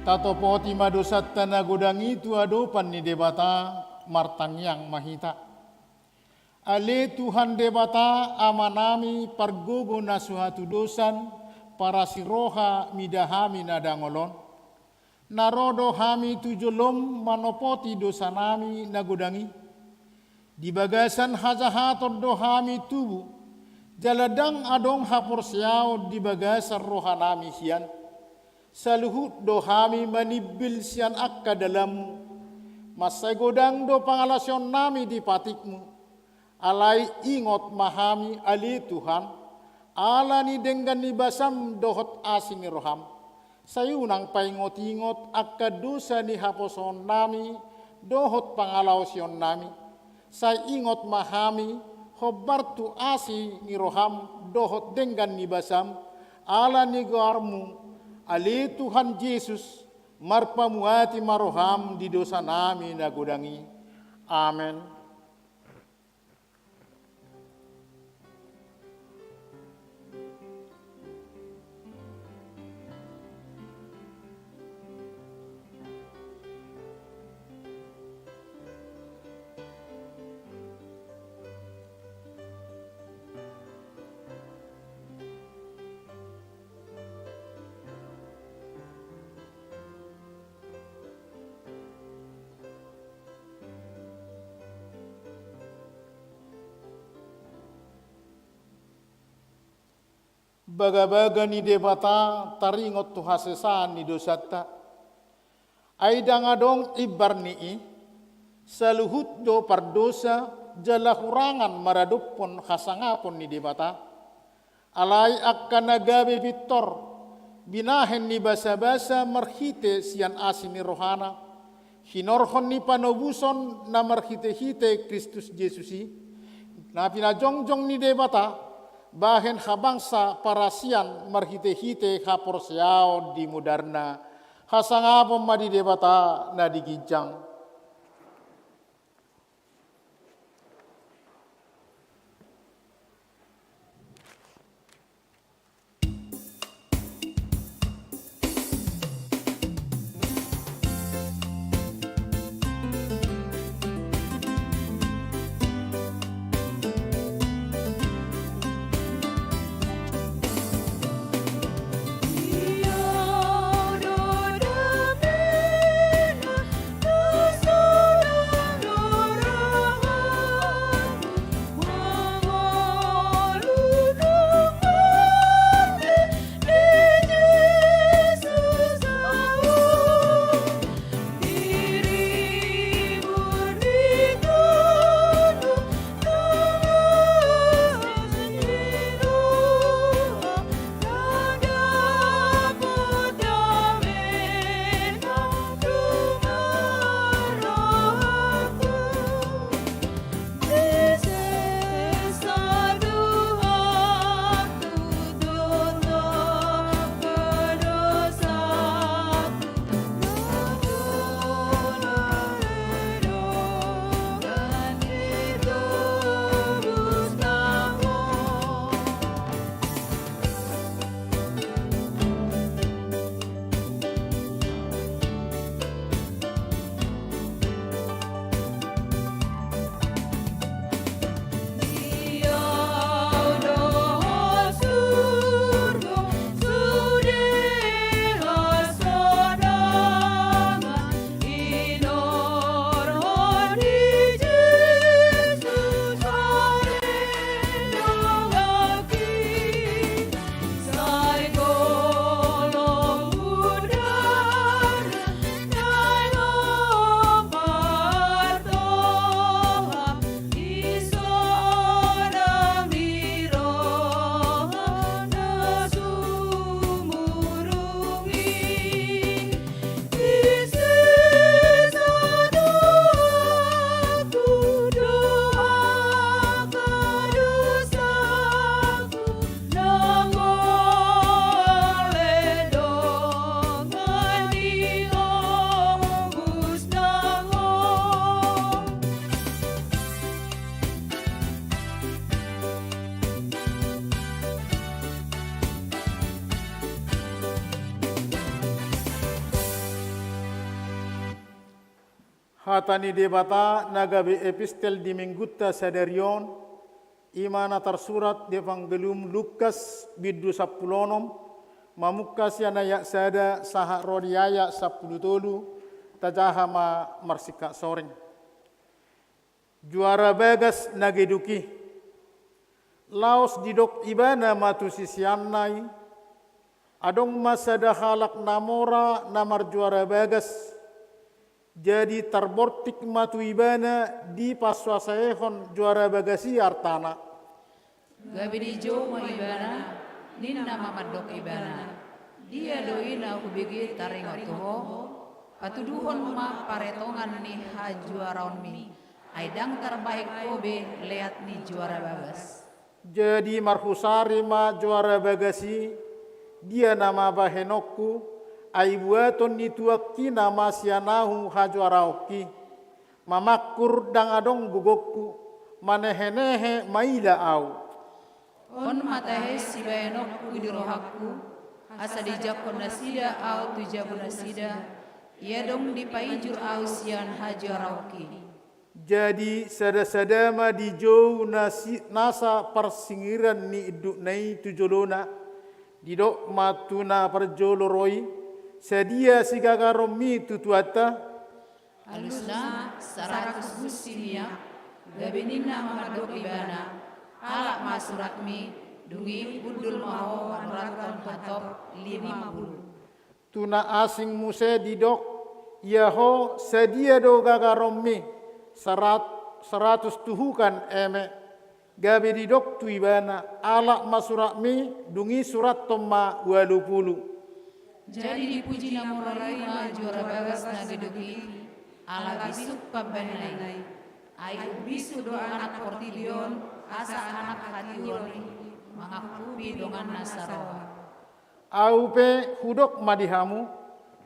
Tato poti madosat tanah godangi tu adopan ni debata martang yang mahita. Ale Tuhan debata amanami pargogo na suhatu dosan para siroha midahami nadangolon. Narodo hami tujolom manopoti dosa nami nagodangi. Di bagasan hajahator dohami tubu. Jaladang adong hapor siyaw di bagasan rohanami siyan. Saluhut dohami manibil siyan akka dalam. Masay godang do pangalasyon nami di patikmu. Alay ingot mahami ali Tuhan. Ala ni denggan ni basam dohot asing roham. Sayunang paingot-ingot akka dosa ni haposon nami. Dohot pangalasyon nami. Say ingot mahami. Hobartu asi ni roham. Dohot denggan ni basam. Ala ni garmu. Ali Tuhan Yesus marpamuati maroham di dosa nami nagodangi. Amen. Baga-baga ni debata taringot tu hasesan ni dosata. Aida ngadong ibar nii saluhut do pardosa jala hurangan maradupon hasangapon ni debata. Alai akan nagabe Victor binahen ni basa-basa marhite sian asin ni rohana. Hinorhon ni panobuson na marhite-hite Kristus Yesusi. Na pinajongjong ni debata bahen habangsa parasian marhite-hite hapor siao di mudarna hasangapon madi debata na digijang. Dosa Hatani debata nagabe epistel di menggutta sadarion imana tersurat di Evangelium Lukas bidu 10 mamukas yana yak sada saha rodiaya 10 tajahama marsika soreng. Juara bagas nageduki laos didok ibana matu sisiannai adong masada halak namora namar juara bagas jadi terbortik matu ibana di paswasaehon juara bagasi artana. Gabi di jo ma ibana ninna mamadok ibana dia doina kubigi taringot tuho patuduhon ma paretongan ni ha juaraon mi aidang terbaik kobe leat ni juara bagas. Jadi marhusari ma juara bagasi dia nama bahenokku aibuaton ni tuakki nama sianahu ha juara okki mamakur dang adong gugokku manehenehe maila au On matahe si bahenokku di rohaku asa dijakon nasida au tujabu nasida ia dong dipaijur au sian ha juara okki. Jadi sada-sadama di jauh nasa persingiran ni iduk nai tujolona didok matuna perjoloroi sedia sigagaromi tutuata Alusna 100 businia gabenina mamadok ibana alak masuratmi dungi budul maho manuraton hatop 50. tuna asing muse didok yaho sedia do gagaromi 100 tuhukan eme gabe didok tu ibana alak masuratmi dungi surat tomma 20. Jadi dipuji namurai ma juara bagas nageduki ala bisuk pabenai ai bisu do anak portilion asa anak hation mangakubi dongan nasaroa Aupe hudok madihamu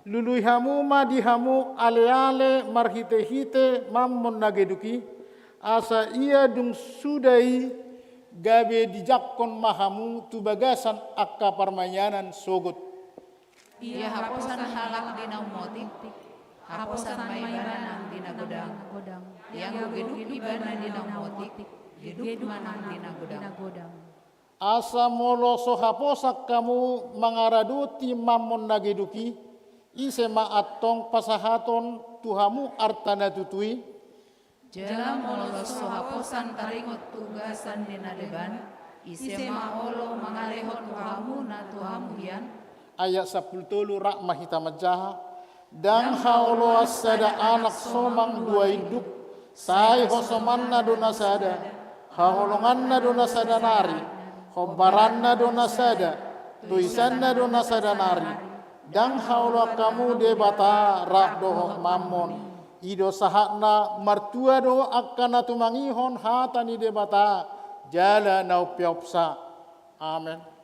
luluihamu madihamu ale-ale marhite-hite mammon nageduki asa ia dung sudai gabe dijakkon mahamu tu bagasan akka parmayanan sogot. Ia haposan halak dina motif haposan maibanan dina godang yang geduk ibana dina motif geduk manang dina godang. Asa molo so haposak kamu mangaraduti mamon nageduki ise maatong pasahaton tuhamu artana tutui Jala molo so haposan taringot tugasan dina deban ise ma olo mangarehon tuhamu na tuhamu yan ayat 10 rak mahita majaha dan haulo asada anak somang dua hidup sai hosomanna dona sada haolonganna dona sada nari hobaranna dona sada tuisanna dona sada nari dan haulo kamu debata rak doh mamon ido sahakna martua do akana tumangihon hatani debata jala nau piopsa amen.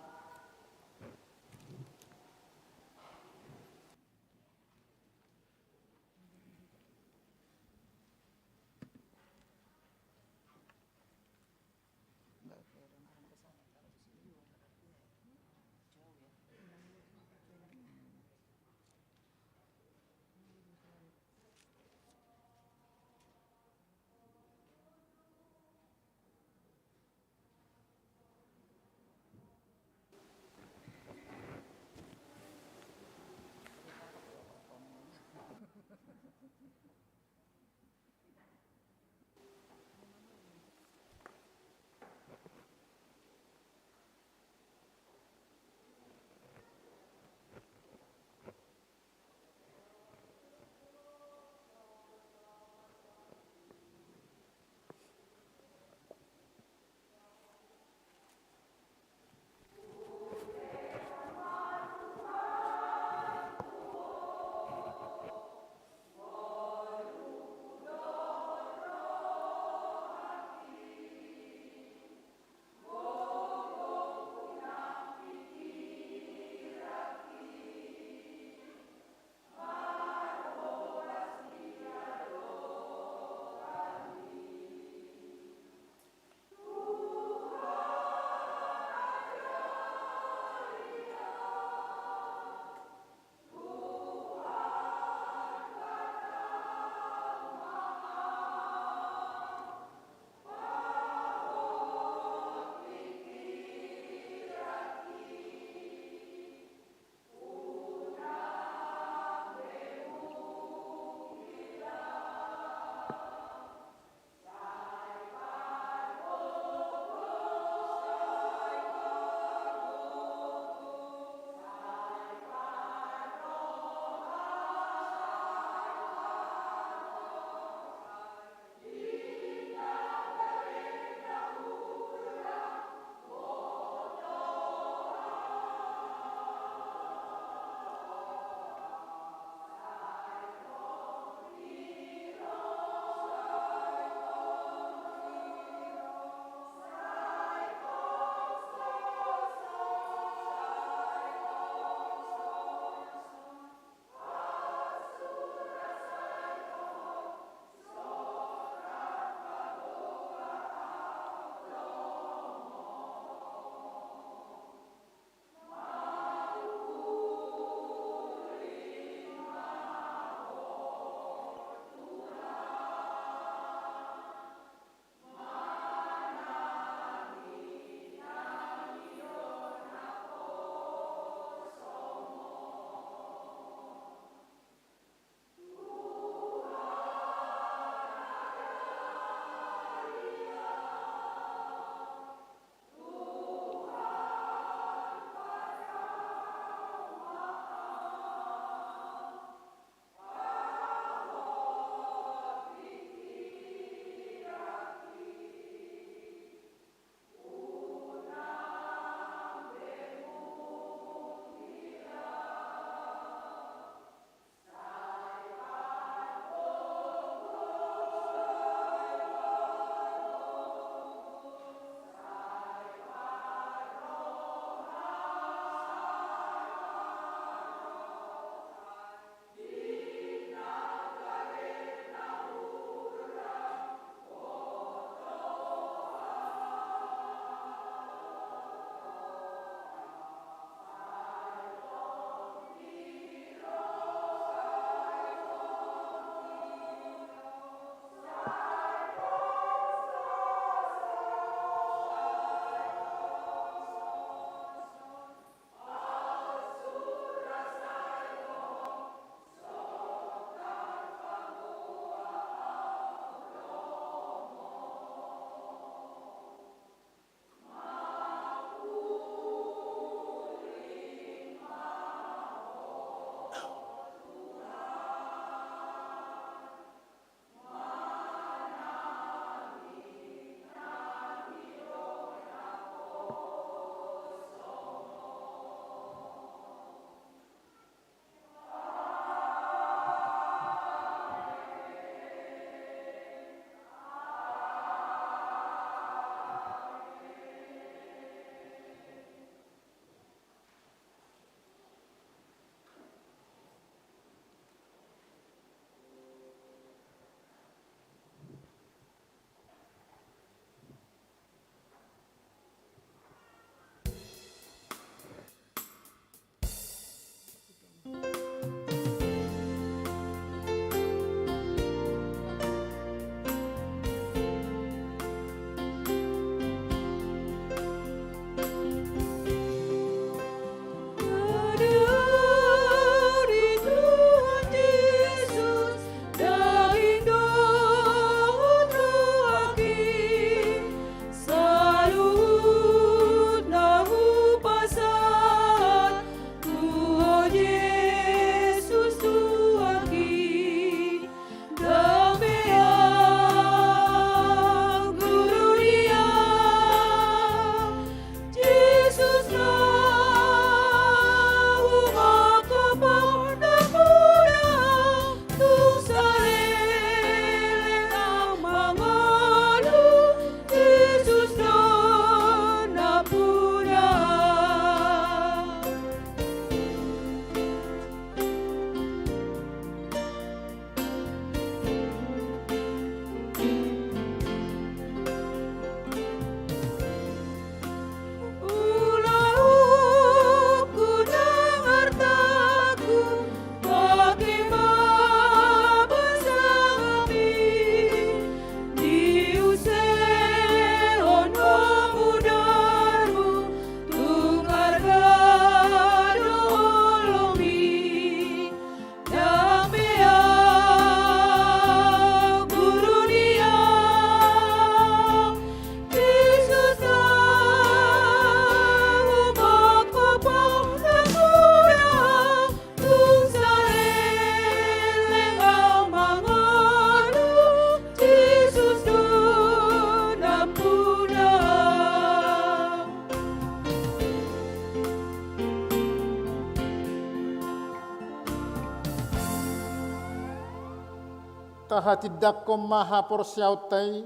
tahatidak ko maha porsiaw tay,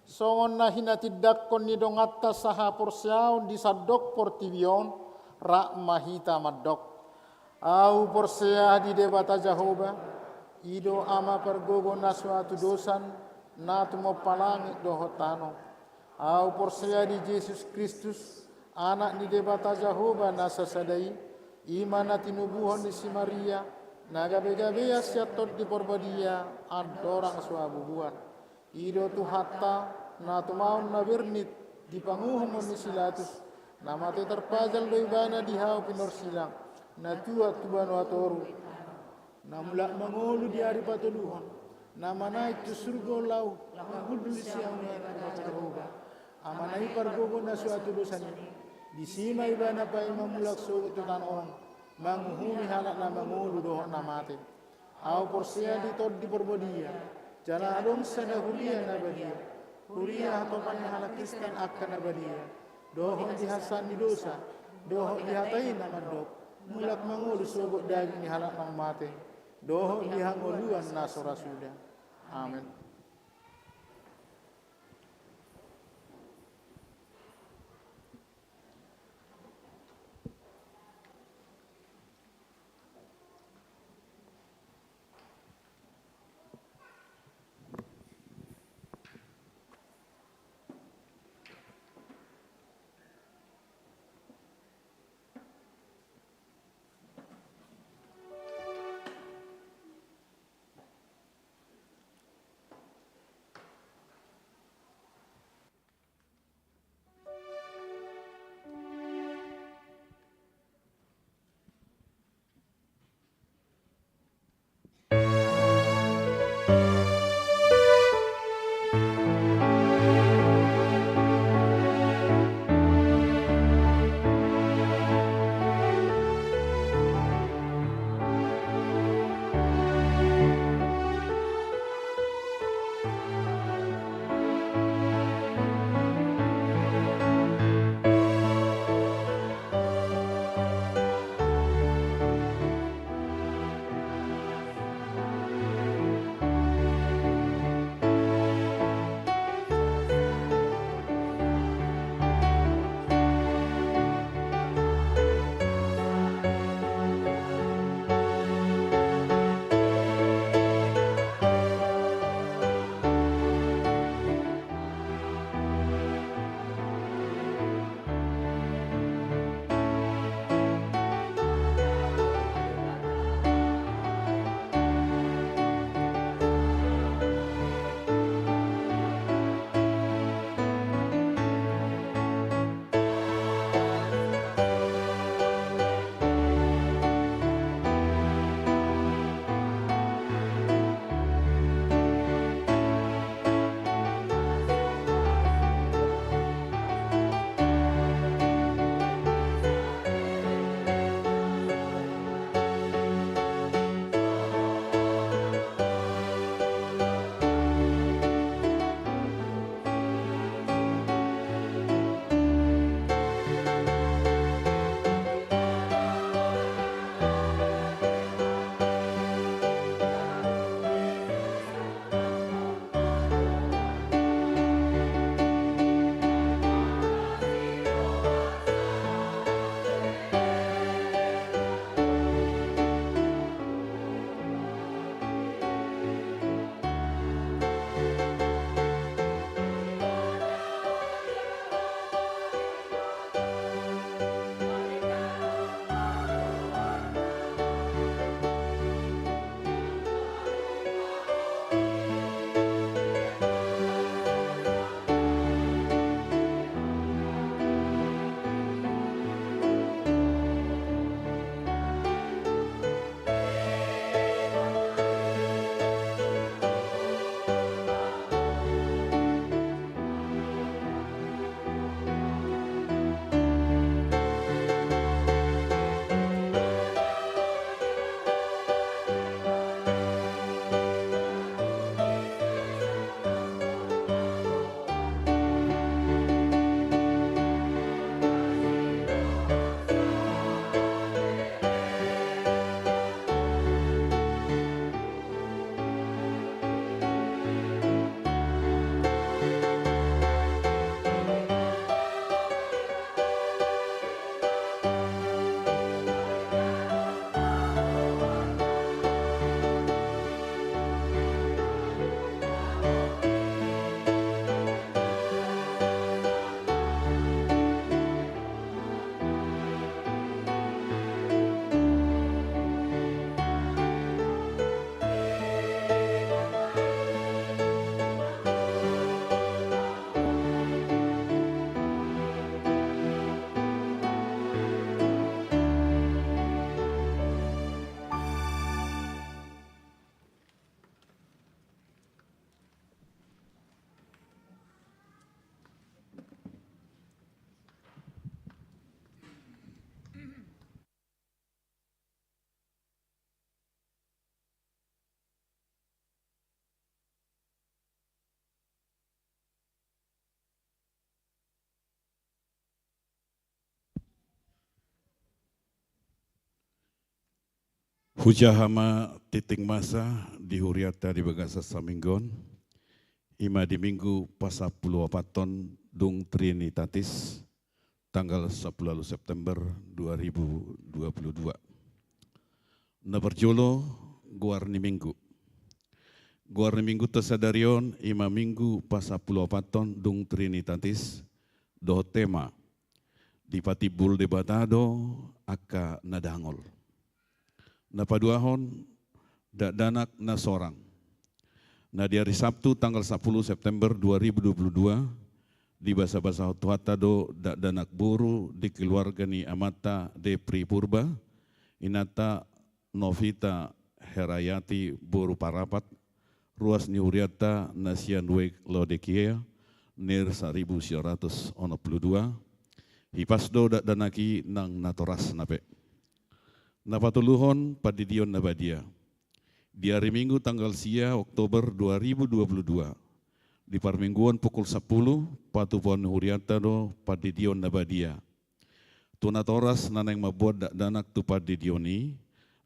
songon na hinatidak ko nidongatta saha porsiaw di sadok portibion, ra mahita madok. Au porsia di debata Jehovah, ido ama pergogo na suatu dosan, na tumo palangit dohotano. Au porsia di Yesus Kristus, anak di debata Jehovah na sasadai, iman na tinubuhon di si Maria, nagabe-gabe siatot di porbadia, adorang suabubuan. Ido tu hatta, na tumaon na bernit, di panguhom ni silatus, na mati terpajal do ibana di hau pinor silang, na tua tubano atoru, na mulak mangolu di hari patuluhan, na manai tu surga lau, na hudul siang na Jehovah, amanai pargogo na suatu dosanya, di sima ibana pa imamulak so tutan orang, manguhumi halak na mangolu dohok na mati. Au porsia di tod di porbodia, jana adong sana huria na badia, huria hatopan halak Kristen akan na badia, dohok di hasan di dosa, dohok di hatain na madok, mulak mangolu sobok daging di halak nang mati, dohok di hangoluan na sorasuda. Amin. Hujahama titing masa di huriata di bagasa saminggon, ima di minggu pasa puluh apaton dung Trinitatis, tanggal 10 September 2022. Na berjolo guarni minggu. Guarni minggu tersadarion ima minggu pasa puluh apaton dung Trinitatis, do tema di patibul debatado aka nadangol. Na paduahon danak na sorang. Na di hari Sabtu tanggal 10 September 2022 di basa-basa Tuhatado do danak buru di keluarga ni Amata Depri Purba inata Novita Herayati buru parapat ruas ni huriata nasian wek Laodikia nir 1922 hipasdo danaki nang natoras nape. Napatuluhon padidion nabadia. Di hari Minggu tanggal sia Oktober 2022 di parmingguan pukul 10 patupon huriata do padidion nabadia. Tunatoras naneng mabuat danak tu padidioni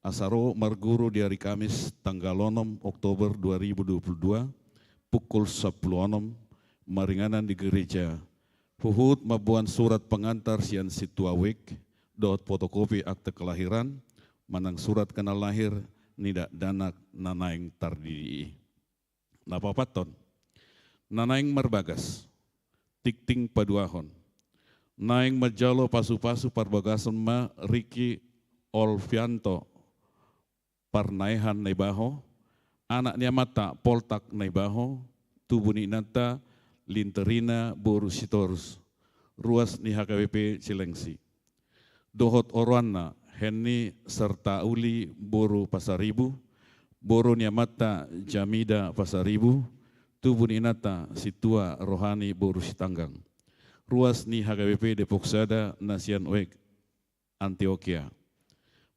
asaro marguru di hari Kamis tanggal 6 Oktober 2022 pukul 10 maringanan di gereja. Huhut mabuan surat pengantar sian situawik dot fotokopi akte kelahiran manang surat kenal lahir nidak danak nanaing tardii. Napapaton, nanaing marbagas, tikting paduahon, naing majalo pasu-pasu parbagasan ma Riki Olvianto parnaihan naibaho, anak niya mata poltak naibaho, tubuh ni nata linterina borusitorus, ruas ni HKBP Cilengsi. Dohot orwana Henny serta Uli boru Pasaribu, boru niamata Jamida Pasaribu, tubuh inata situa rohani boru Sitanggang. Ruas ni HKBP Depok Sada Nasian Wek Antioquia.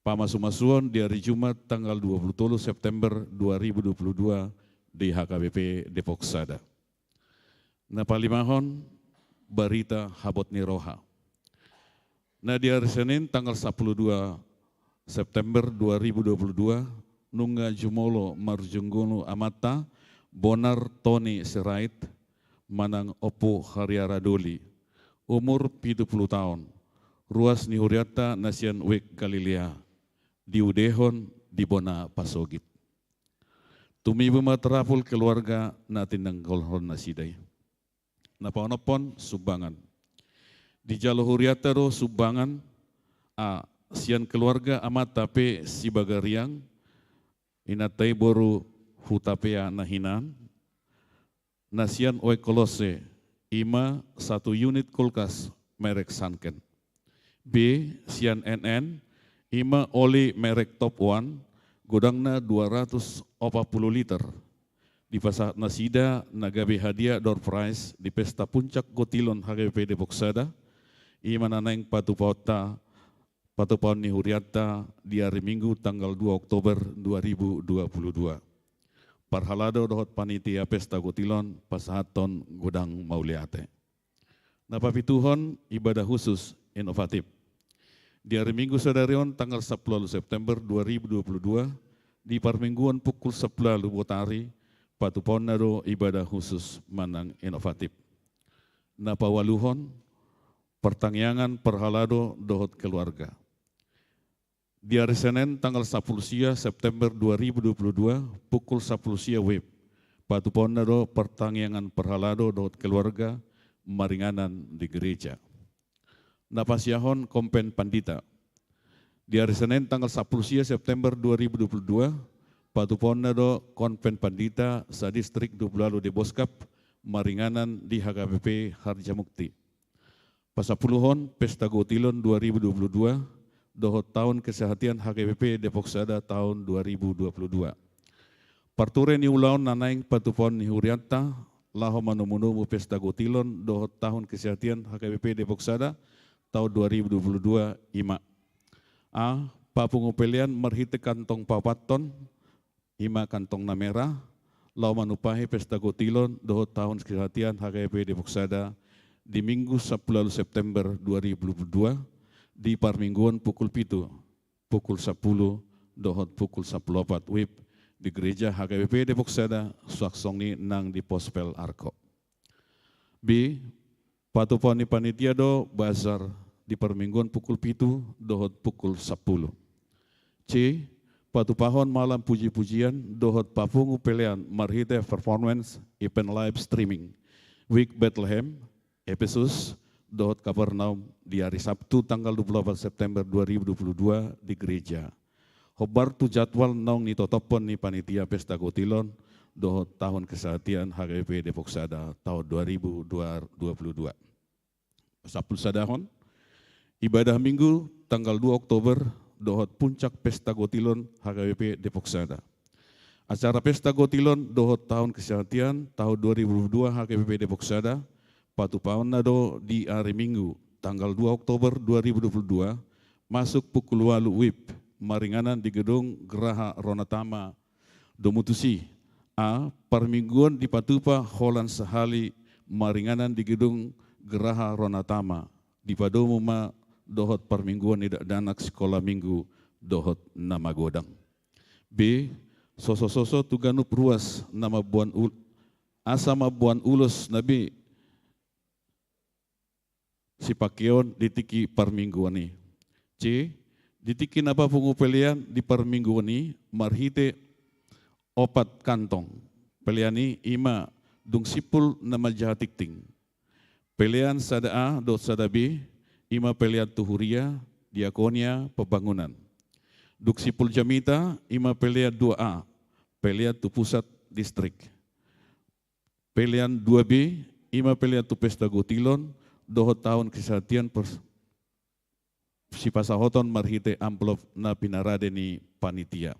Pamasumasuan di hari Jumat tanggal 20 September 2022 di HKBP Depok Sada. Napalimahon barita habot ni roha. Nah di hari Senin tanggal 12 September 2022 nungga jumolo marjunggono amata bonar Tony Serait manang opo hariara doli umur 70 tahun ruas ni huriata nasian wek Galilea di udehon di bona pasogit tumi bematerapul keluarga natinang golhon nasidai napaonopon subangan di jalo huriata do subangan sian keluarga amat tape si bagariang inatai boru hutapea nahinan nasian oe kolose ima 1 unit kulkas merek Sanken. B sian NN ima oli merek Top One godangna 240 liter. Di pasar nasida nagabe hadiah door prize di pesta puncak Gotilon HKBP Depok Sada ima nanaing patupon ni huriata di hari Minggu tanggal 2 Oktober 2022. Parhalado dohot panitia pesta Gotilon pasahaton godang mauliate. Napapituhon ibadah khusus inovatif. Di hari Minggu sadarion tanggal 10 September 2022 di parmingguan pukul 11 Botari patupon nado ibadah khusus manang inovatif. Napawaluhon pertangyangan perhalado dohot keluarga. Di hari Senin tanggal 10 September 2022 pukul 10 web patupon nado pertangyangan perhalado dohot keluarga maringanan di gereja. Napasyahon kompen pandita. Di hari Senin tanggal 10 September 2022 patupon nado kompen pandita sa distrik Dublalo de Boskap maringanan di HKBP Harjamukti. Pasapuluhon Pesta Gotilon 2022 dohot tahun kesehatan HKBP Depok Sada tahun 2022. Parture ni ulaon nanaing patupon ni hurianta laho manumunumu Pesta Gotilon dohot tahun kesehatan HKBP Depok Sada tahun 2022 ima. Papungupelian merhite kantong papaton ima kantong na merah laho manupahi Pesta Gotilon dohot tahun kesehatan HKBP Depok Sada di Minggu 10 September 2022 di parmingguan pukul 7, pukul 10 dohot pukul 14 WIB di gereja HKBP Depok Sada suaksong ni nang di Pospel Arko. B. Patupon ni panitia do bazar di permingguan pukul 7 dohot pukul 10. C. Patupahon malam puji-pujian dohot papungu pelean marhite performance event live streaming Week Bethlehem Efesus dohot Kapernaum di hari Sabtu tanggal 28 September 2022 di gereja. Hobar tu jadwal naung ni totopon ni panitia pesta gotilon dohot tahun kesehatian HKBP Depok Sada tahun 2022. Sabtu sadahon ibadah minggu tanggal 2 Oktober dohot puncak pesta gotilon HKBP Depok Sada. Acara pesta gotilon dohot tahun kesehatian tahun 2022 HKBP Depok Sada patupaon nado di hari Minggu tanggal 2 Oktober 2022 masuk pukul 8 WIB maringanan di gedung Geraha Ronatama Domutusi. A. Permingguan di Patupa Holan Sahali maringanan di gedung Geraha Ronatama di Padomuma dohot permingguan tidak danak sekolah minggu dohot nama godang. B. Soso-soso tuganup ruas nama buan asama buan ulus nabi si pakeon ditiki permingguan ni. C. Ditiki napa pengupelian di permingguan ni marhite opat kantong. Peliani ima dung sipul nama jahatik ting. Pelian sada A dot sada B ima pelian tuhuria, diakonia, pembangunan. Duk sipul jamita ima pelian 2A, pelian tu pusat distrik. Pelian 2B ima pelian tu pesta gotilon dohot tahun kesehatian si pasahoton marhite amplop na pinaradeni panitia.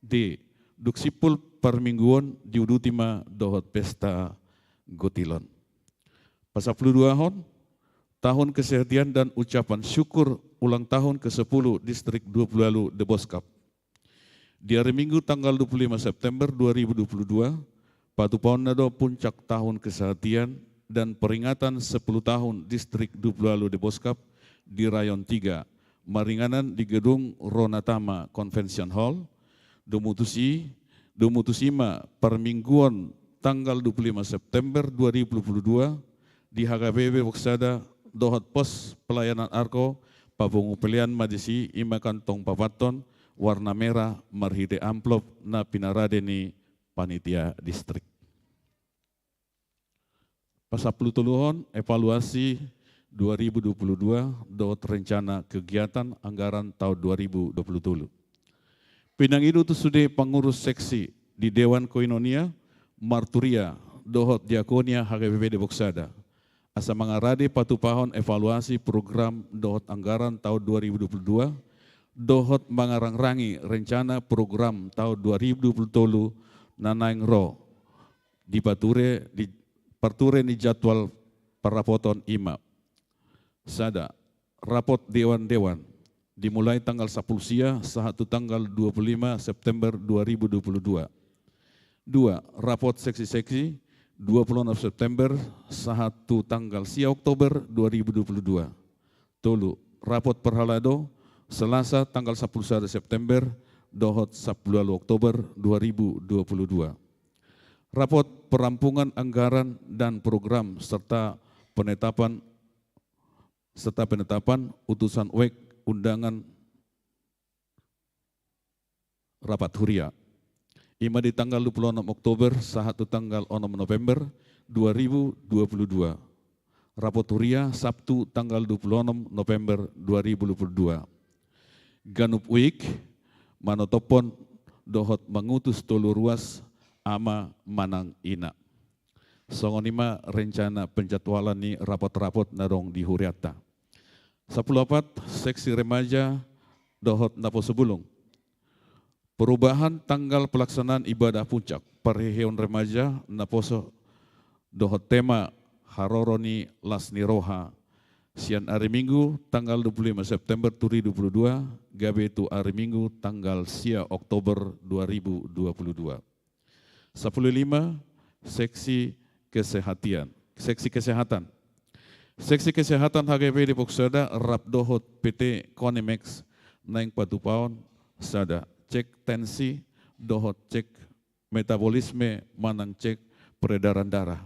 D. Duk sipul permingguan diudutima dohot pesta gotilon. Pasapuluh 2 hon, tahun kesehatian dan ucapan syukur ulang tahun ke-10 Distrik 20 lalu The Boskap. Di hari Minggu tanggal 25 September 2022, patupaon nado puncak tahun kesehatian dan peringatan 10 tahun Distrik 20 lalu The Boskap di Rayon 3, maringanan di gedung Ronatama Convention Hall, Domutusima permingguan tanggal 25 September 2022 di HKBP Boksada dohot pos pelayanan Arko pabungu pelian madisi ima kantong papaton warna merah marhite amplop na pinaradeni panitia distrik. Pasapuluh tuluhon evaluasi 2022 dohot rencana kegiatan anggaran tahun 2020. Pinang itu tu sudah pengurus seksi di Dewan Koinonia Marturia dohot diakonia HKBP Depok Sada. Asa mangarade patupahon evaluasi program dohot anggaran tahun 2022, dohot mangarang-rangi rencana program tahun 2020 nanaing ro di parture ni jadwal parapoton IMA. Sada, rapot dewan-dewan dimulai tanggal 10 sia sehatu tanggal 25 September 2022. 2. Rapot seksi-seksi 26 September sehatu tanggal sia Oktober 2022. Tolu, rapot perhalado Selasa tanggal 10 September dohot 10 Oktober 2022. Rapot perampungan anggaran dan program serta penetapan utusan WEK undangan rapat huria. Ima di tanggal 26 Oktober sehatu tanggal 6 November 2022. Rapot huria Sabtu tanggal 26 November 2022. Ganup Week manotopon dohot mengutus tolu ruas ama manang ina. Songonima rencana penjadwalan ni rapot-rapot narong di huriata. 14 seksi remaja dohot napo sebulung. Perubahan tanggal pelaksanaan ibadah puncak perheheon remaja naposo dohot tema haroroni lasni roha sian hari Minggu tanggal 25 September 2022 gabe tu hari Minggu tanggal sia Oktober 2022. 15 seksi kesehatan. Seksi kesehatan HKBP Depok Sada rap dohot PT Konimex naing patupaon sada cek tensi, dohot cek metabolisme, manang cek peredaran darah.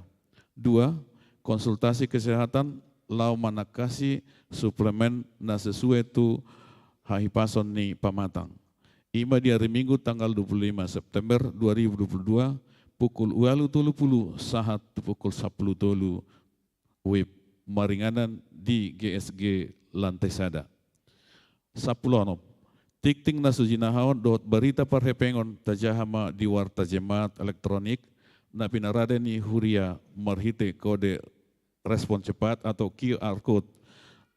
2. Konsultasi kesehatan, lau manakasi suplemen na sesuai tu hahipason ni pamatang. Ima di hari Minggu tanggal 25 September 2022 pukul 8.30 sahat pukul 10.30 web maringanan di GSG Lantai Sada. 10. Tikting na sujinahon dot berita parhepengon tajahama di warta jemaat elektronik na pinarada ni huria marhite kode respon cepat atau QR code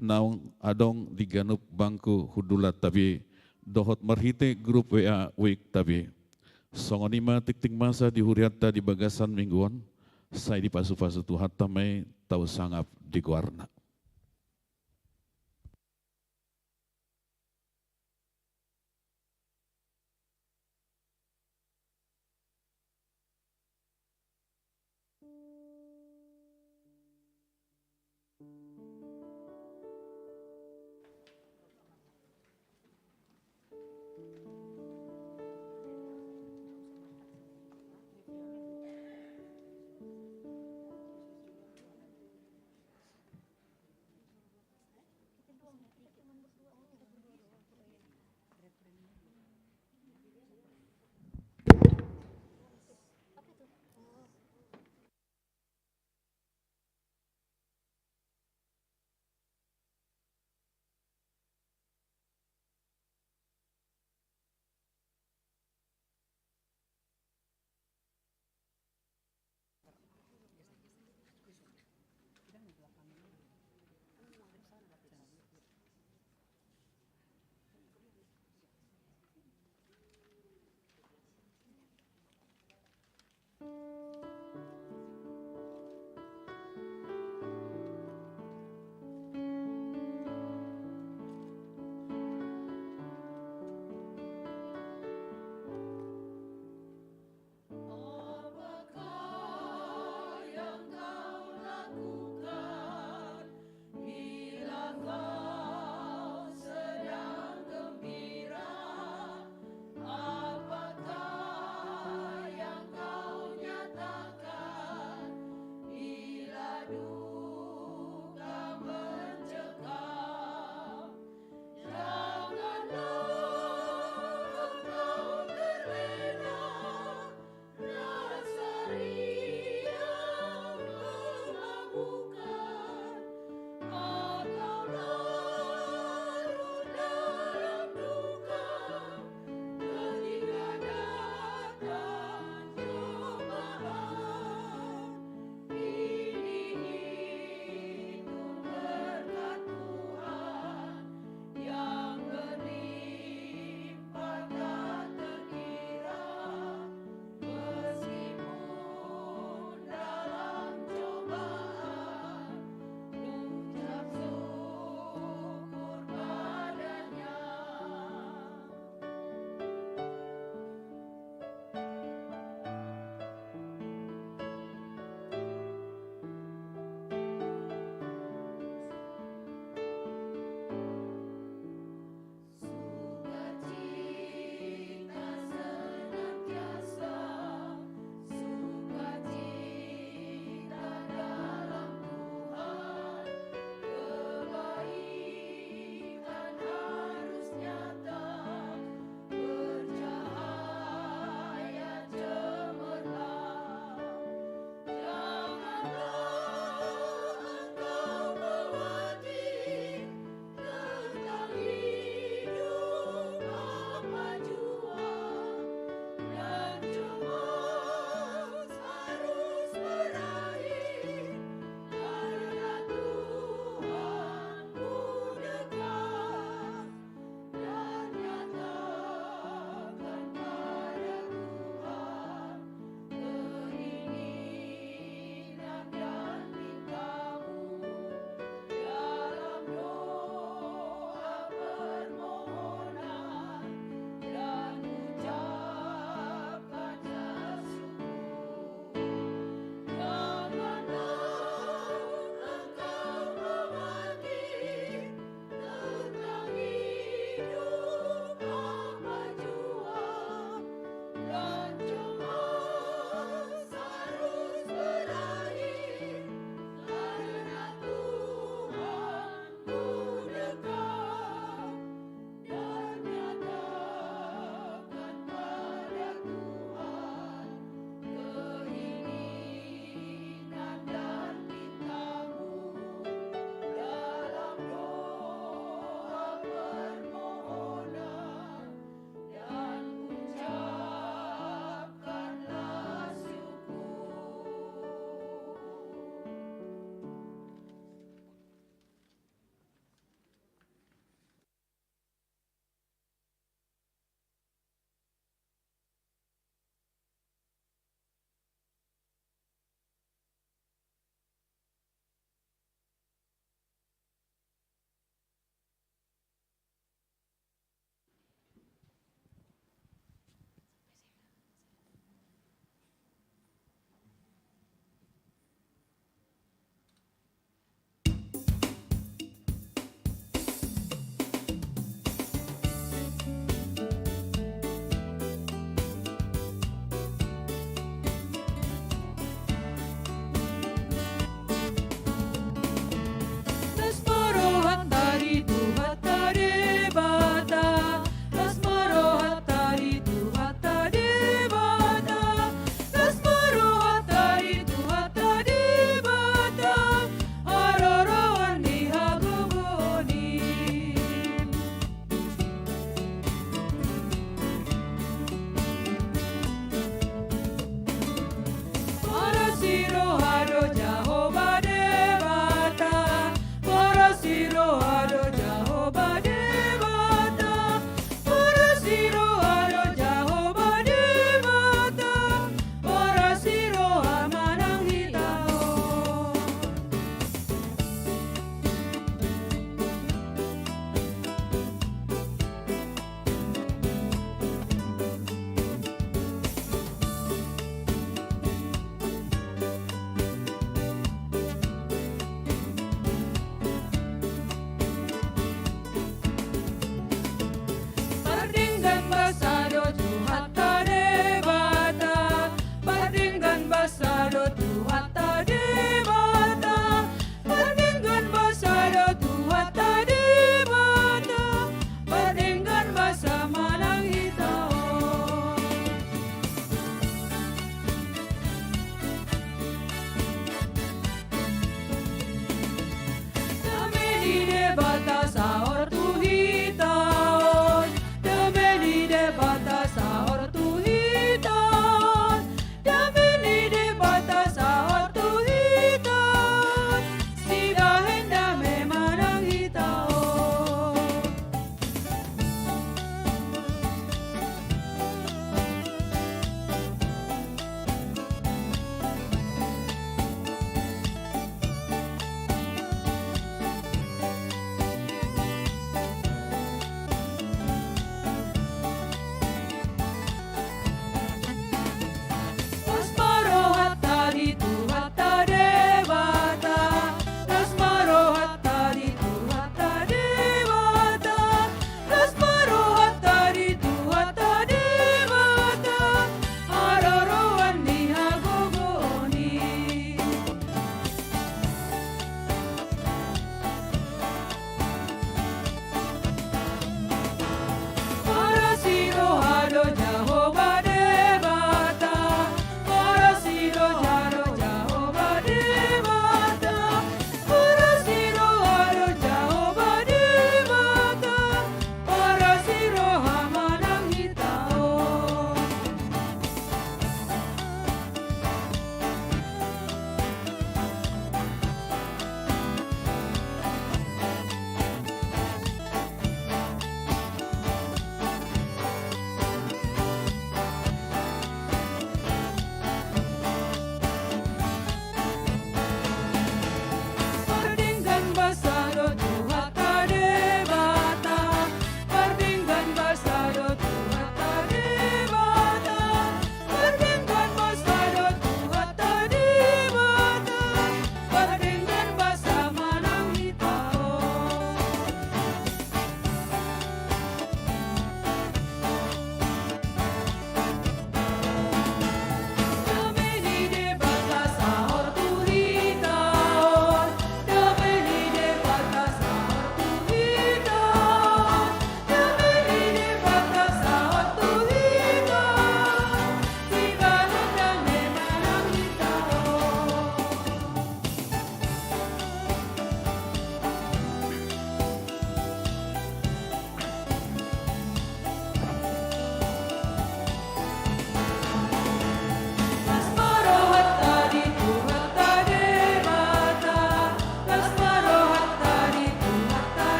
naung adong di ganup bangku hudulat tabi dohot marhite grup WA week tabi. Songonima tikting masa di huriata di bagasan mingguan, saya di pasu-pasu Tuhan tamai tahu sangap di guarna.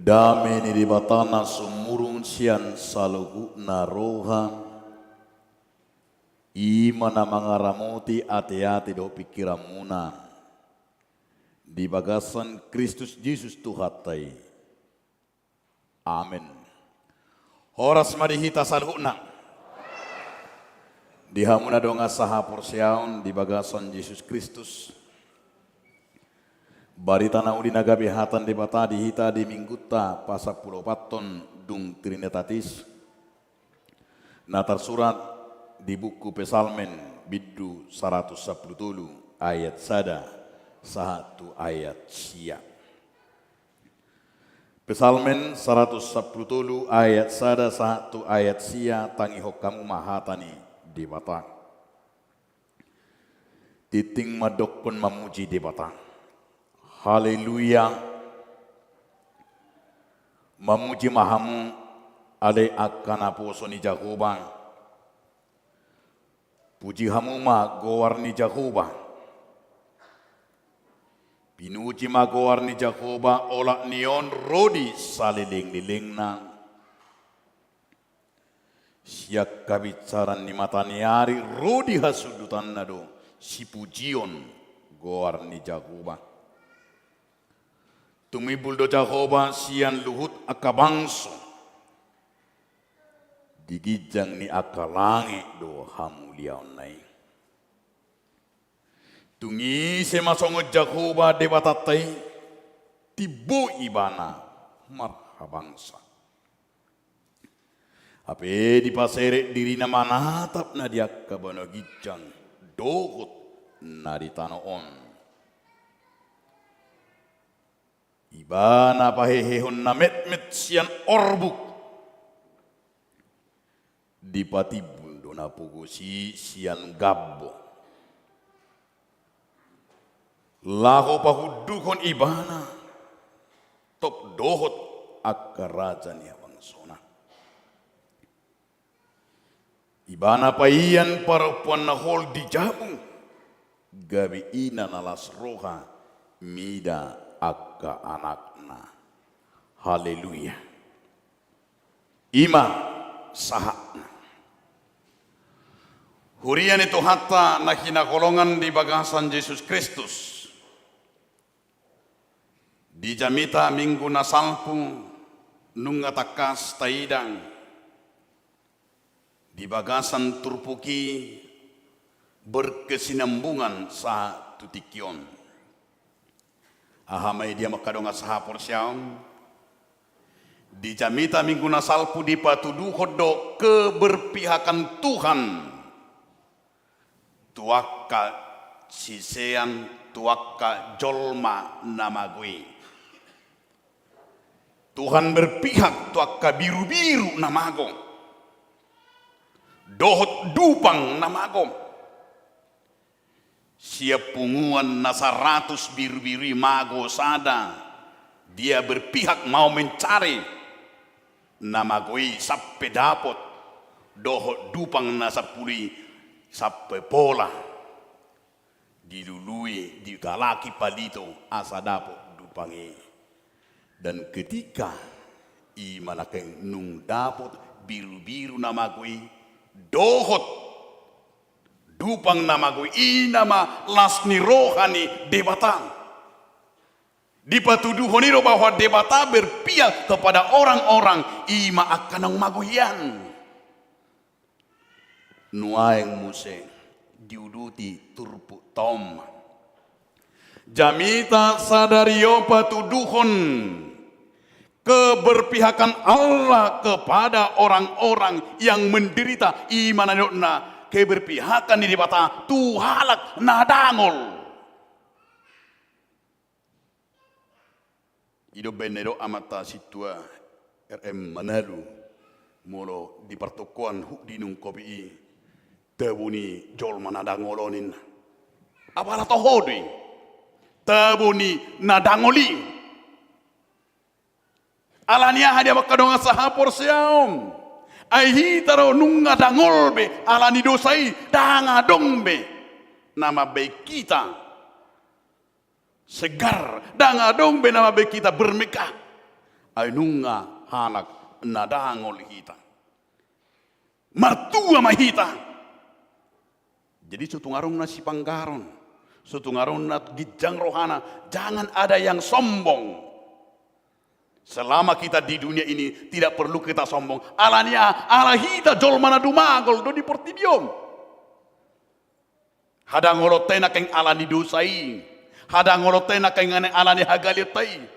Dame ni di batana sumurun sian saluhu naroha imana mangaramuti ati-ati do pikiramuna di bagasan Kristus Yesus Tuhatai. Amin. Horas madihita saluhna dihamuna donga saha porsiaun di bagasan Yesus Kristus. Barita na uli nagabi hatan di bata di hita di mingguta pasak pulau paton dung trinitatis. Natar surat di buku Pesalmen bidu 110 ayat sada satu ayat sia. Pesalmen 110 ayat sada satu ayat sia tangi hokamu mahatani di bata. Titing madokon mamuji di bata. Haleluya. Memuji mahamu ale akan aposo ni Jehovah. Puji hamu ma goar ni Jehovah. Pinuji ma goar ni Jehovah olak nion rodi saliling-liling na. Siak kabicaran ni matani hari rodi hasudutan nado si pujion goar ni Jehovah. Tumibul do Jehovah sian luhut akabangso. Digijang ni akalangi do hamuliaon nai. Tungi semasongo Jehovah debatatai tibo ibana marhabangsa. Ape di pasere diri na manatap na diak kabano gijang dohot na di tanoon. Iba na pahehehon na met-met siyan orbuk. Di patibul do na pugusi siyan gabbo. Lako pahudukon ibana. Top dohot akaraja niya bangsona. Ibana pa iyan parapuan na hol di jabong. Gabi ina nalas roha mida akka anakna. Haleluya. Ima sahakna. Hurian itu hatta na kinakolongan di bagasan Yesus Kristus. Di jamita minggu na salpu nung atakas taidang. Di bagasan turpuki berkesinambungan sa tutikyon. Ahamay dia makadonga sa hapor siyam. Di jamita minggu na salpu di patuduhod do keberpihakan Tuhan. Tuaka sisean tuaka jolma namagui. Tuhan berpihak tuaka biru-biru namago. Dohot dupang namagom. Siap punguan na 100 biru-biru mago sada. Dia berpihak mau mencari namagoi sampai dapot. Dohot dupang na 10 sampai pola. Dilului di galaki palito asa dapot dupangi. Dan ketika i manakeng nung dapot biru-biru namagoi dohot dupang namagui inama lasni rohani debata. Dipatuduhoniro bahwa debata berpihak kepada orang-orang ima akanang maguhian. Nuaeng muse diuduti turpu tom. Jamita sadario patuduhon keberpihakan Allah kepada orang-orang yang menderita imananna keberpihakan di bata tuhalak nadangol. Ido benero amata situa RM Manalu molo di pertokoan dinung kopi tabuni jol manadangolonin. Apalah tohodi tabuni nadangoli. Alania hadia makadonga sahapor siaom. Aihi taro nunga dangolbe alani dosai danga dongbe. Nama baik kita segar danga dongbe nama baik kita bermekah. Ai nunga hanak nadangol kita. Martua mahita. Jadi sutungarong na si panggaron. Sutungarong na gijang rohana. Jangan ada yang sombong. Selama kita di dunia ini tidak perlu kita sombong. Alania alahita jol mana dumagol do di portibiom. Hadang olotena keng alani dosai. Hadang olotena keng alani hagalitai.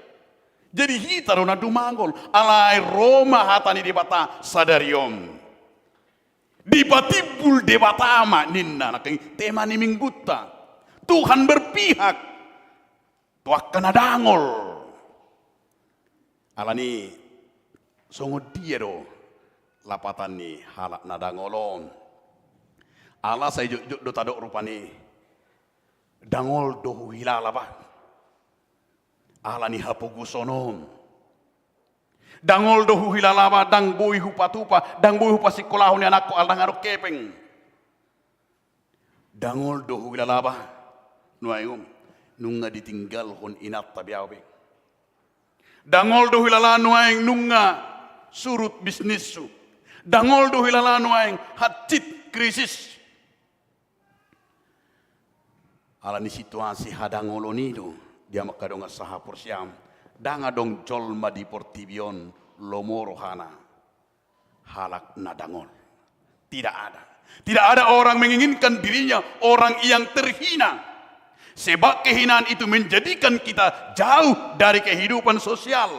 Jadi hita rona dumagol. Alai Roma hatani di bata sadariom. Di batibul de batama ninna na keng tema ni mingguta. Tuhan berpihak. Tuakan adangol. Alani songo dia do lapatan ni halak nadangolon. Ala saya juk do tadok rupani dangol do hilala ba. Alani hapugusonon. Dangol do hilala ba dang boy hupatupa dang boy hupa sekolahon ni anakku alang arok kepeng. Dangol do hilala ba nuayom nunga ditinggal hon inat tabiawe. Dangol do hilala nuaing nunga surut bisnissu. Dangol do hilala nuaing hatit krisis. Alani situasi hadangolonido dia makadonga sahapor siam Danga dong jolma di portibion lomoro hana halak nadangol. Tidak ada. Tidak ada orang menginginkan dirinya orang yang terhina. Sebab kehinaan itu menjadikan kita jauh dari kehidupan sosial.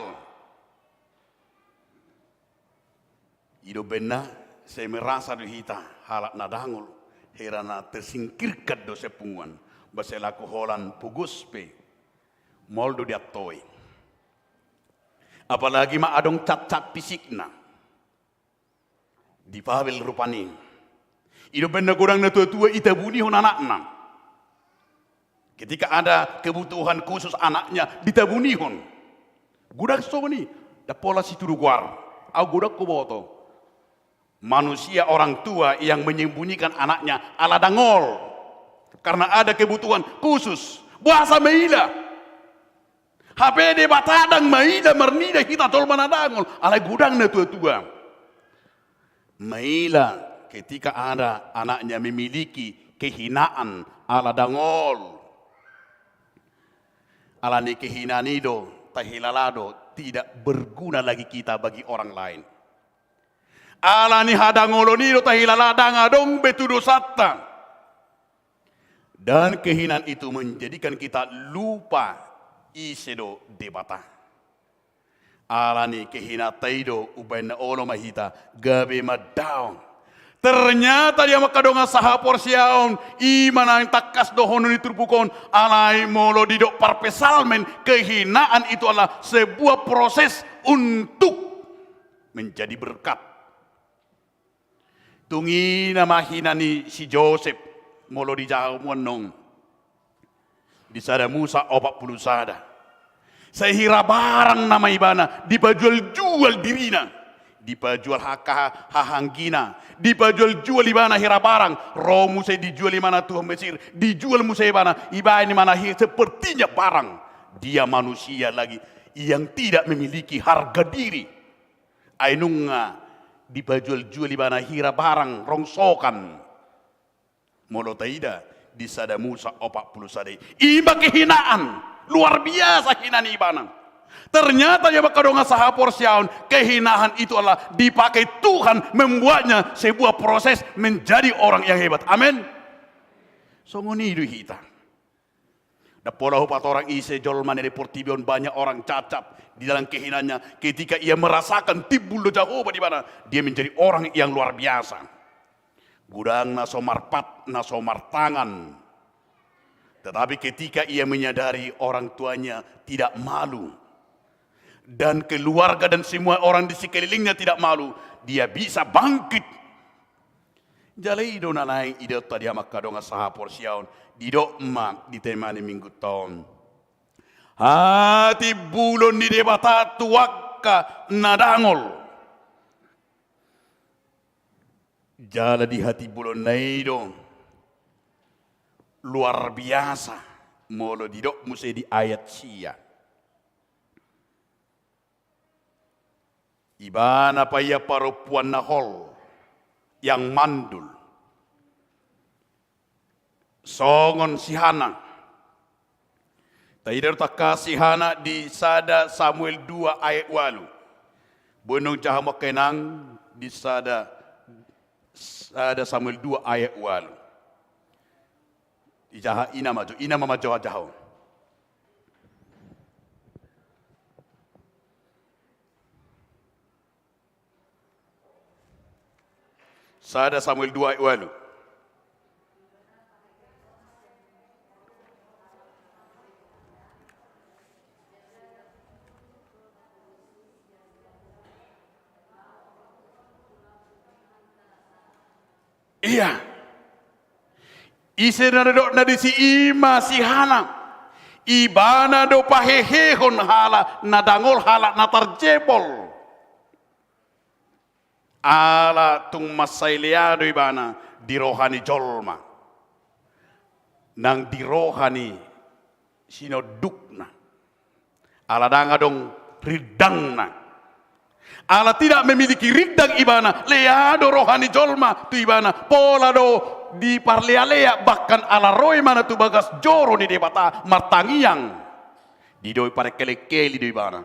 Hidup benar, saya merasa dihita halak nadangol. Herana tersingkirkan dosa punguan. Baselaku holan puguspe. Moldo diatoi. Apalagi ma adong cat-cat fisikna. Di pawel rupani. Hidup benar kurang na tua-tua ita bunihon anakna. Ketika ada kebutuhan khusus anaknya ditabunihon. Gudak so ni, da pola situruguar. Au gudak kuboto. Manusia orang tua yang menyembunyikan anaknya ala dangol. Karena ada kebutuhan khusus. Bahasa meila. HPD batadang maila mernida kita tol manadangol. Ala gudang na tua-tua. Maila ketika ada anaknya memiliki kehinaan ala dangol. Ala ni kehinaan itu tahilalado tidak berguna lagi kita bagi orang lain. Ala ni hadangolo nido tahilaladang adong betudo satta. Dan kehinaan itu menjadikan kita lupa isedo debata. Alani kehina taido ubaina ono mahita gabe madaon. Ternyata dia makadonga saha porsiaon imana yang takas dohono diturbukon alai molo didok parpesalmen. Kehinaan itu adalah sebuah proses untuk menjadi berkat. Tungina mahina ni si Joseph molo di jauh monong. Di sada Musa 40 sada. Sehira barang nama ibana dipajual-jual dirina. Dipajual hahanggina. Dipajual jual ibana hira barang. Roh Musa dijual imana Tuhan Mesir. Dijual Musa ibana. Ibana imana sepertinya barang. Dia manusia lagi yang tidak memiliki harga diri. Ainunga dipajual jual ibana hira barang rongsokan. Molo taida di sada Musa 40 sadai. Iba kehinaan. Luar biasa hinaan ibana. Ternyata ya bakadonga saha porsiaun. Kehinaan itu adalah dipakai Tuhan membuatnya sebuah proses menjadi orang yang hebat. Amin. Songoni itu hita. Da pola hupat orang ise jolman dari portibion banyak orang cacat di dalam kehinaannya. Ketika ia merasakan timbul do Jehovah di mana dia menjadi orang yang luar biasa. Gudang nasomarpat, nasomartangan. Tetapi ketika ia menyadari orang tuanya tidak malu. Dan keluarga dan semua orang di sekelilingnya tidak malu. Dia bisa bangkit. Jalai dona naik ide tadi makadonga saha porsiaun. Didok mak ditemani minggu tahun. Hati bulon di debata tuakka nadangol. Jala di hati bulon naido luar biasa molo didok musai di ayat sia. Ibana paya parupuan nahol yang mandul. Songon sihana. Taidar taka sihana di sada Samuel 2 ayat 8. Bunung jahama kenang di sada Samuel 2 ayat 8. Ijaha ina maju jauh. Sada Samuel 2 ayat 8. Iya. Ise na di si ima si hana. Ibana do pahehehon hala nadangol hala natarjebol. Ala tung masaileado ibana di rohani jolma. Nang di rohani sinodukna. Ala danga dong ridangna. Ala tidak memiliki ridang ibana. Leado rohani jolma tu ibana. Pola do di parlea-lea bahkan ala roy mana tu bagas joro di debata martangiang. Di doi pare kele-kele doi bana.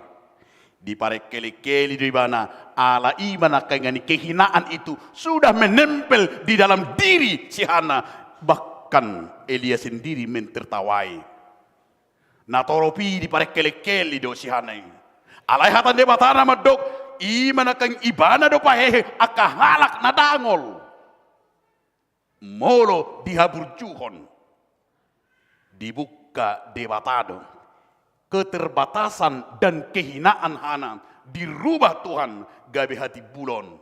Di pare kele-kele doi bana. Ala imana kengani kehinaan itu sudah menempel di dalam diri si Hana. Bahkan Elia sendiri mentertawai. Natoropi di pare kele-kele do si Hana ini. Alai hatan de batana madok. Imana keng ibana do pahehe akahalak nadangol. Molo dihaburjuhon. Dibuka debatado. Keterbatasan dan kehinaan Hana dirubah Tuhan gabe hati bulon.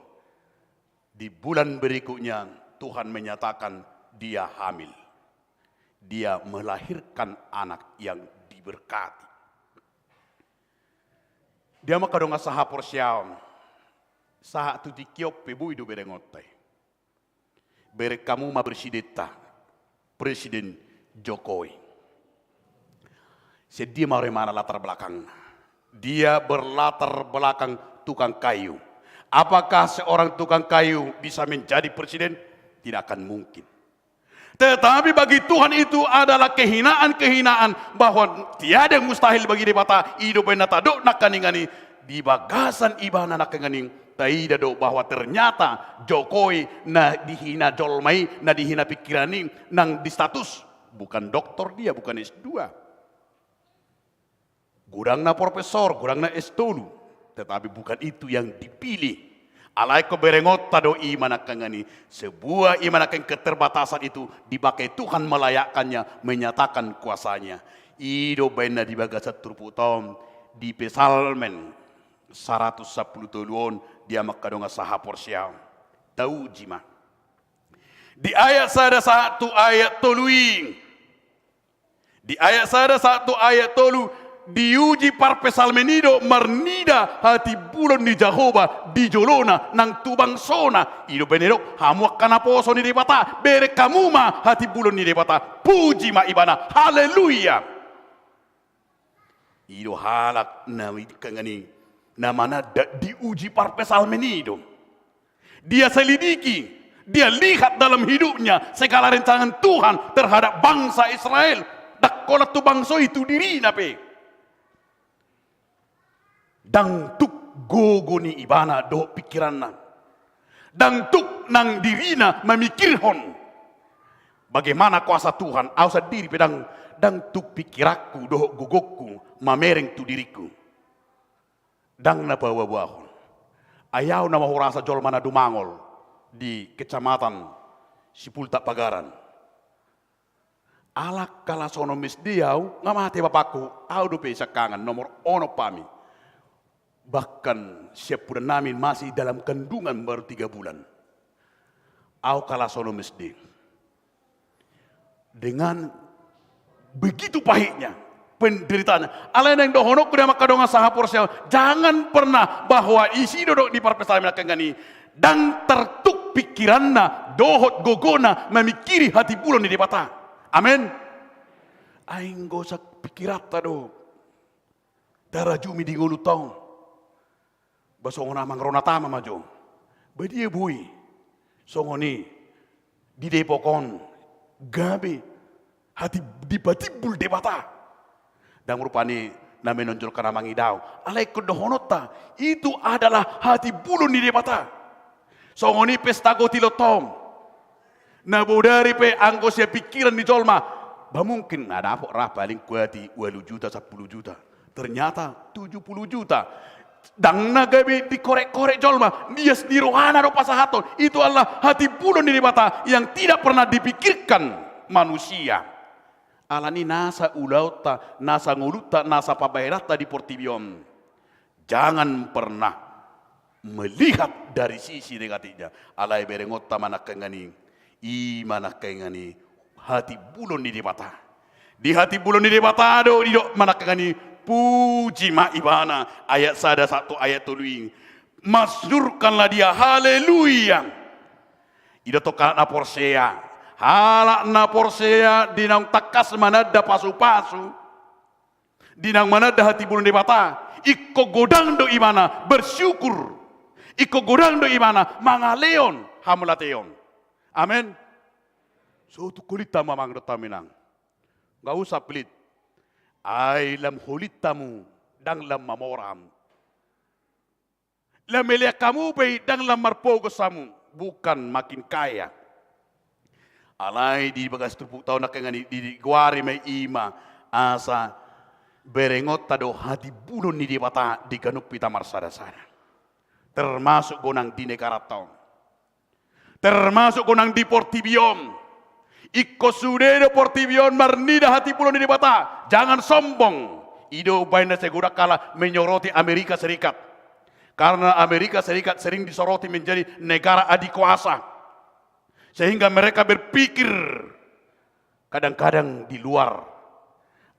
Di bulan berikutnya Tuhan menyatakan dia hamil. Dia melahirkan anak yang diberkati. Dia maka dong saha porsiaon. Saha tu dikiop pebu itu berengotai. Bere kamu ma bersideta. Presiden Jokowi. Dia mana latar belakang. Dia berlatar belakang tukang kayu. Apakah seorang tukang kayu bisa menjadi presiden? Tidak akan mungkin. Tetapi bagi Tuhan itu adalah kehinaan-kehinaan bahwa tiada yang mustahil bagi dia bata hidup benata dok nak kaningani di bagasan ibana nak kaningani taida dok bahwa ternyata Jokowi na dihina jolmai na dihina pikirani nang di status bukan doktor dia bukan S2. Gurangna profesor, gurangna S2, tetapi bukan itu yang dipilih. Alai ko berengot tado iman akangani. Sebuah iman akan keterbatasan itu dipakai Tuhan melayakkannya, menyatakan kuasanya. Ido bena di bagasa turputom di Pesalmen 110 tuluon dia makadonga saha porsiao. Tahu jima. Di ayat sada satu ayat toluing. Di ayat sada satu ayat tolu diuji par pesalmenido marnida hati bulan di Jehovah di jolona nang tubang sona ido benedok hamu kana poso ni debata bere kamuma hati bulan ni debata puji ma ibana haleluya ido halak na kangani namana diuji par pesalmenido dia selidiki dia lihat dalam hidupnya segala rencangan Tuhan terhadap bangsa Israel dakola tu bangsa itu diri nape dang tuk gogo ni ibana do pikiranna. Dang tuk nang dirina memikirhon. Bagaimana kuasa Tuhan au diri pedang dang tuk pikirakku do gogokku mamereng tu diriku. Dang na bawa-bawahon. Ayaw na mahurasa jol mana dumangol di kecamatan Sipulta Pagaran. Alak kalasono misdiaw ngamate bapakku au do pe sakangan nomor ono pami. Bahkan siap namin masih dalam kandungan baru 3 bulan. Au kalasono mesde. Dengan begitu pahitnya penderitaannya. Alain yang dohonok kuda makadonga saha porsial. Jangan pernah bahwa isi dodok di parpesal menakangani dan tertuk pikiranna dohot gogona memikiri hati bulan di debata. Amin. Aing gosak pikirat tado. Darajumi di ngulu taun. Basongo namang ronatama majo. Badia bui. Songoni di depokon gabe hati dibatibul debata. Dan rupani na menonjol karamangi daw. Alai kedohonota itu adalah hati bulu di debata. Songoni pesta gotilotom. Na bodari pe anggo sia pikiran di jolma. Ba mungkin ada apa rah paling kuati 20 juta 10 juta. Ternyata 70 juta. Dang nagabi dikorek-korek jolma dia sendiri rohana do pasahaton itu adalah hati bulun di debata yang tidak pernah dipikirkan manusia alani nasa ulauta nasa nguluta nasa pabairata di portibion jangan pernah melihat dari sisi negatifnya alai berengota manakengani i manakengani hati bulun di debata di hati bulun di debata do di manakengani puji ma ibana ayat sada satu ayat tuluing masdurkanlah dia haleluya ida toka na porsea halak na porsea dinang takas manada pasu-pasu dinang manada hati bulun debata iko godang do imana bersyukur iko godang do imana mangaleon hamulateon amin so tu kulita mamang do taminang enggak usah pelit Ay lam hulitamu dang lam mamoram. Lam melihat kamu bay dang lam marpogosamu bukan makin kaya. Alay di bagas tupuk tao na kaya di guari may ima asa berengot tado hati bulon ni di bata di ganup pita marsada-sada. Termasuk gonang di Nekaratau. Termasuk gonang di Portibion. Iko sudero Portibion marnida hati bulon ni di bata. Jangan sombong. Ido baina segura kala menyoroti Amerika Serikat. Karena Amerika Serikat sering disoroti menjadi negara adik kuasa. Sehingga mereka berpikir kadang-kadang di luar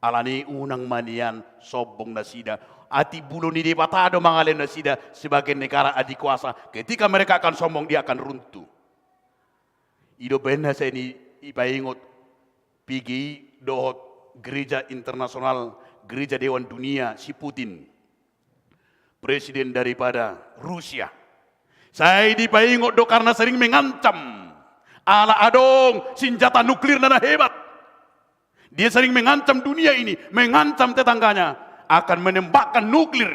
alani unang manian sobong nasida ati bulon ni dipatado mangalen nasida sebagai negara adik kuasa. Ketika mereka akan sombong dia akan runtuh. Ido benar saya ini ipaingot pigi dohot gereja internasional, gereja Dewan Dunia si Putin, presiden daripada Rusia. Saya dipaingot do karena sering mengancam ala adong senjata nuklir nana hebat. Dia sering mengancam dunia ini, mengancam tetangganya akan menembakkan nuklir.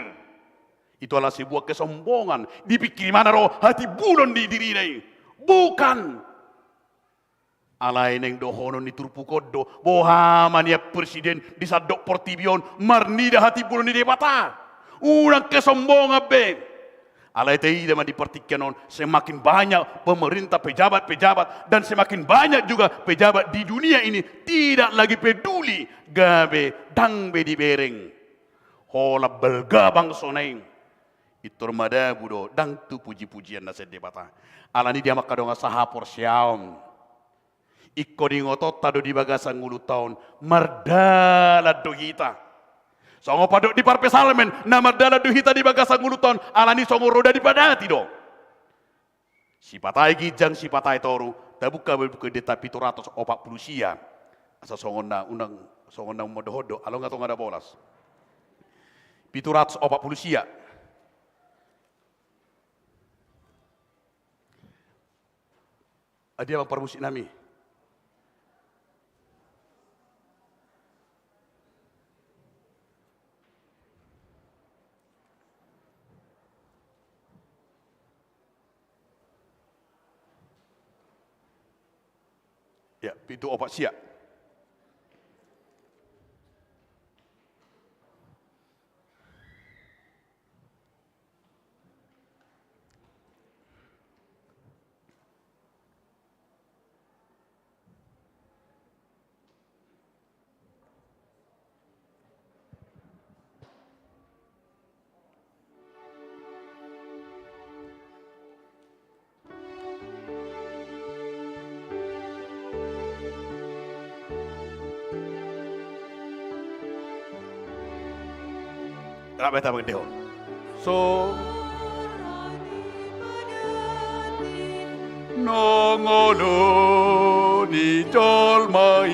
Itu adalah sebuah kesombongan. Dipikir mana roh hati bulon di diri ini. Bukan. Alai neng dohono ni turpu kodo. Bohaman ya presiden di sadok Portibion. Marnida hati bulon di debata. Unang kesombongan be. Alai tidak dipertikan semakin banyak pemerintah pejabat-pejabat dan semakin banyak juga pejabat di dunia ini tidak lagi peduli gabe dangbe di bereng hola belgabang soneng itu remada budo dang tu puji-pujian nase debata alani dia makadonga sahapor siaom ikko di ngotot tado di bagasan ngulu tahun mardala dohita. Songo padok di parpe salmen nama dala duhita di bagasan nguluton alani songo roda di padati do. Si patai gijang si patai toru tabuka berbuka deta 740 sia. Asa songo na unang songo na modohodo alo nga to nga da bolas. 740 sia. Adia bang permusik nami. Ya, pintu opak siap. Rapat apa dia? So nongolo ni jolmai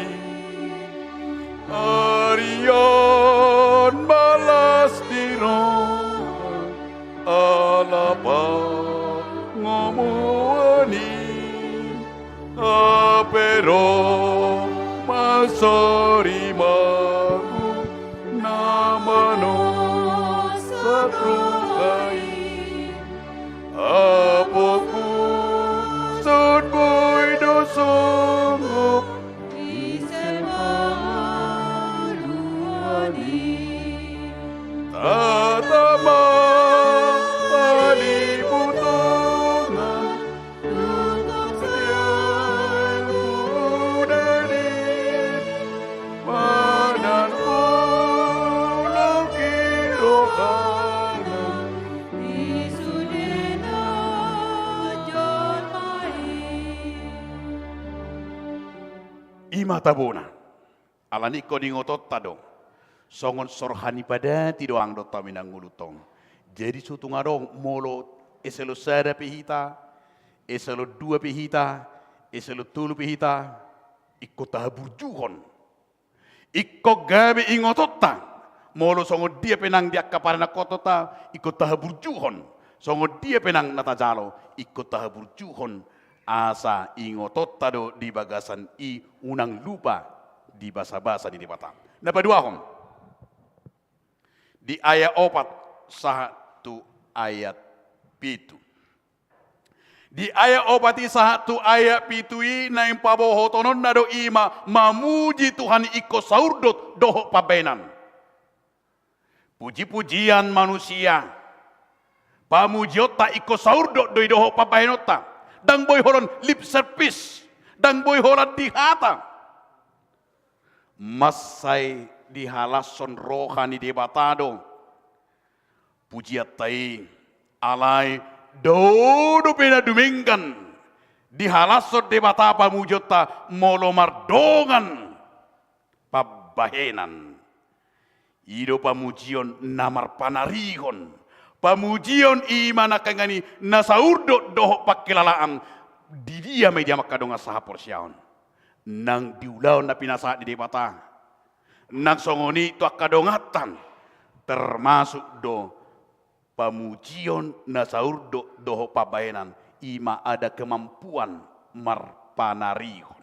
arion balas diro alapa ngomuani apero masori magu namano satrukai apoku sudboy dosongo tatama alibutongan tutup setiap budani mananku lokirokanan Isudena jolmai. ima tabuna alani ko ningotot tado songon sorhani pada tidoang do taminang ngulutong jadi sutung adong molo eselo sada pihita eselo dua pihita eselo tulu pihita ikko tahaburjuhon ikko gabe ingototta molo songo dia penang dia kaparana kotota ikko tahaburjuhon songo dia penang natajalo ikko tahaburjuhon asa ingototta do di bagasan i unang lupa di basa-basa di batang. Napa dua hom? Di ayat 4 ayat 7. Di ayat 1 ayat 7 na yung pabohotonon na do ima mamuji Tuhan iko saurdot doho pabenan. Puji-pujian manusia. Pamujiota iko saurdot doho pabenota. Dang boy horon lip service. Dang boy horon dihata. Masay dihalason rohani debatado. Pujiat tai alai dodo pena dumingkan dihalasot debata pamujota molo mardongan pabahenan ido pamujion namar panarihon pamujion imana kangani nasaurdo doho pakilalaan di dia media makadonga sahapor siaon nang diulaon na pinasa di debata nang songoni tu akadongatan termasuk do pamujion nasaurdo doho pabayanan ima ada kemampuan marpanarihon.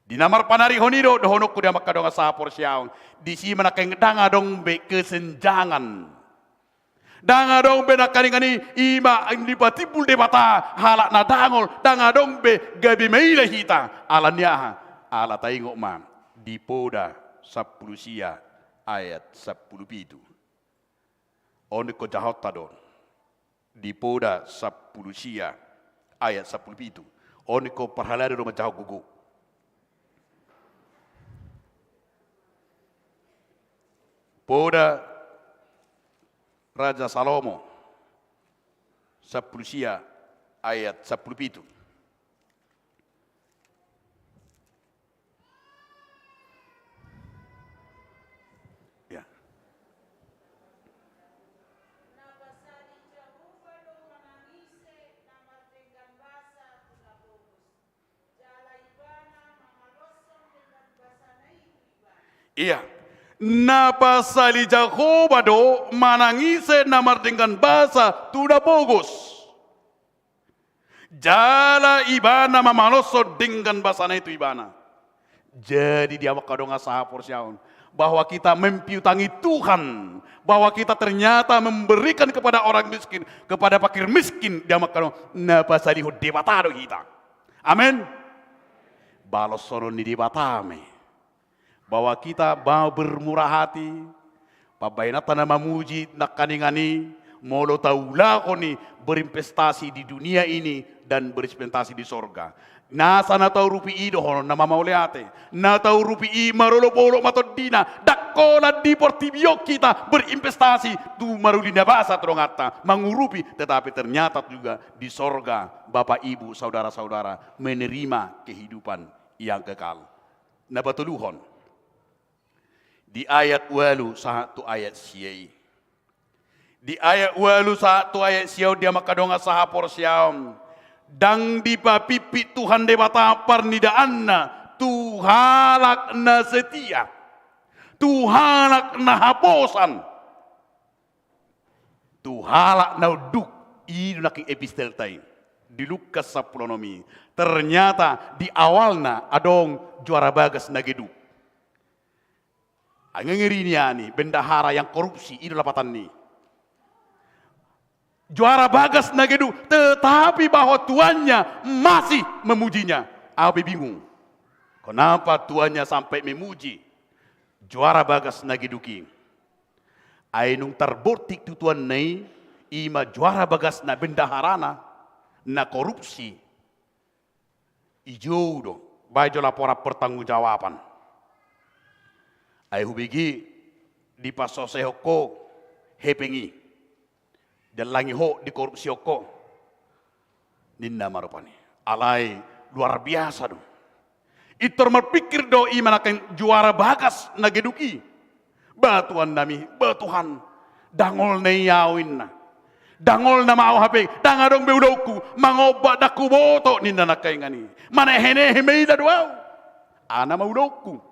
Di namar panarihon ido doho nok kuda makadonga sapor siaong di si manakeng danga dong be kesenjangan. Danga dong be nakaningani ima dipatipul debata halak na dangol danga dong be gabi meila hita alanya ala taingok ma di poda 10 sia ayat 10 pitu. Oni ko jahot tadon di poda 10 sia ayat 10 pitu. Oni ko parhalada do majahot gugu. Poda Raja Salomo 10 sia ayat 10 pitu. Iya, napasali Jakoba do manangise namar dengan bahasa tuda bogus. Jala ibana mamaloso dengan bahasa itu ibana. Jadi dia makadonga sahapor siaun bahwa kita mempiutangi Tuhan, bahwa kita ternyata memberikan kepada orang miskin, kepada fakir miskin dia makadonga napasali ho debatado kita. Amin. Balos soron di debatame. Bahwa kita mau bermurah hati, pabainata na mamuji nakaningani, molo taula ko ni berinvestasi di dunia ini dan berinvestasi di sorga. Nasa na tahu rupi ido hono na mamauleate, na tahu rupi i marolo polo matodina, dakola di portibio kita berinvestasi tu marulina bahasa terongata, mengurupi, tetapi ternyata juga di sorga Bapak Ibu saudara-saudara menerima kehidupan yang kekal. Na batuluhon. Di ayat 1 ayat siai. Di ayat 1 ayat siau dia makadonga sahapor siaum. Dang di papipi Tuhan debata parnidaanna. Tuhalak na setia. Tuhalak na haposan. Tuhalak na uduk. Ini naking epistel tay. Di Lukas 10 nomi. Ternyata di awalna adong juara bagas nageduk. Ngengerinya nih, bendahara yang korupsi, itu lapatan nih. Juara bagas nagedu, tetapi bahwa tuannya masih memujinya. Abi bingung, kenapa tuannya sampai memuji juara bagas nageduki. Ainung terbortik tu tuan nih, ima juara bagas na bendaharana, na korupsi. Ijo do, bajo laporan pertanggungjawaban. Ai hubigi di pasose hoko hepengi dan langi ho di korupsi hoko ninna marupani alai luar biasa dong. Itu berpikir do imanakan juara bagas nageduki batuan nami batuhan dangol neyawin na dangol na mau hape dangadong beudoku mangobat daku boto ninna nakaingani mana hene hemeida doau ana maudoku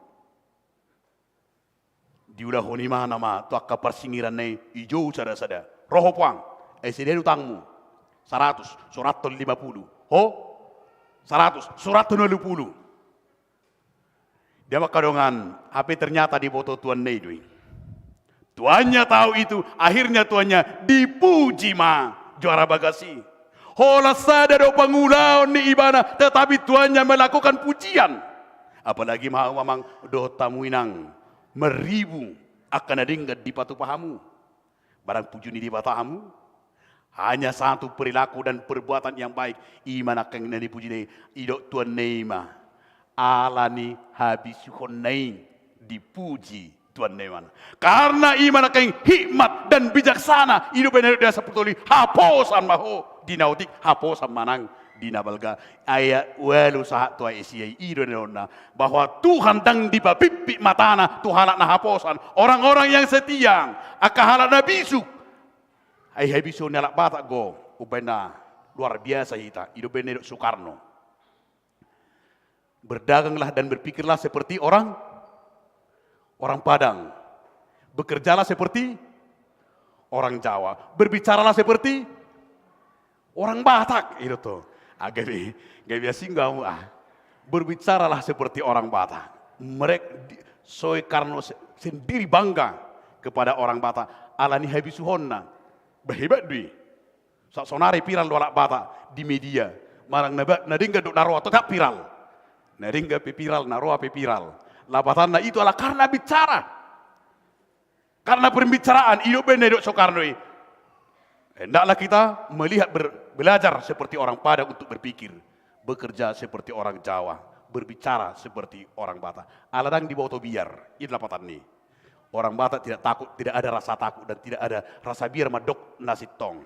diulah honi mana ma tu akka persingiran nei ijo sada-sada roho puang sede utangmu 100 150 ho 100 150 dia makadongan HP ternyata di foto tuan nei doi Tuannya tahu itu, akhirnya tuannya dipuji juara bagasi. Hola sada do pangulaon ni ibana, tetapi tuannya melakukan pujian. Apalagi mamang do tamuinang meribu akan adinggat di patu pahamu. Barang pujuni di patahamu, hanya satu perilaku dan perbuatan yang baik. Iman akan dipuji ni idok tuan neima. Alani habis yukonnai dipuji Tuhan Neman. Karena iman akan hikmat dan bijaksana. Hidup benar dia seperti haposan maho dinautik haposan manang dinabalga. Ayat walu sahat tua isiai idonona bahwa Tuhan dang di babipi matana Tuhan na haposan orang-orang yang setia akahala na bisu. Ai bisu nalak batak go ubena luar biasa hita. Hidup benar Soekarno. Berdaganglah dan berpikirlah seperti orang Padang, bekerjalah seperti orang Jawa, berbicaralah seperti orang Batak, itu tuh. Agak biasa enggak berbicaralah seperti orang Batak. Mereka Soekarno sendiri bangga kepada orang Batak. Alani habisuhonna, berhebat dui. Sonari viral dolak Batak di media. Marang nadingga duk naruh tetap viral. Nadingga viral naruh viral. Lapatanna itu adalah karena bicara. Karena pembicaraan hidup benar Soekarno. Hendaklah kita melihat belajar seperti orang Padang untuk berpikir. Bekerja seperti orang Jawa. Berbicara seperti orang Batak. Aladang di bawah biar. Itu lapatan ini. Orang Batak tidak takut, tidak ada rasa takut dan tidak ada rasa biar madok nasi tong.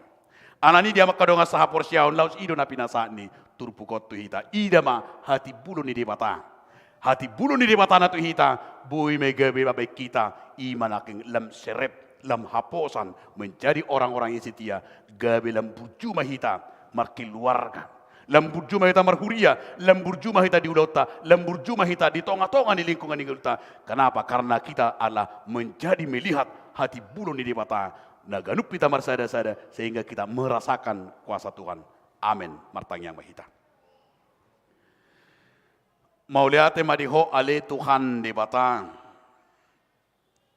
Anani dia makadonga sahapor siaun laus ido na pinasani turpu kotu hita. Ida ma hati bulu ni di Batak. Hati bulu ni di batana tu hita, bui megabe babai kita, iman aking lam serep, lam haposan, menjadi orang-orang yang setia, gabe lam burjuma hita, markeluarga, lam burjuma hita marhuria, lam burjuma hita di ulota, lam burjuma hita di tonga-tonga di lingkungan di ulota. Kenapa? Karena kita adalah menjadi melihat hati bulu ni di bata, naganup kita marsada-sada, sehingga kita merasakan kuasa Tuhan. Amin. Martang yang mahita. Mauliate madiho ale Tuhan di batang.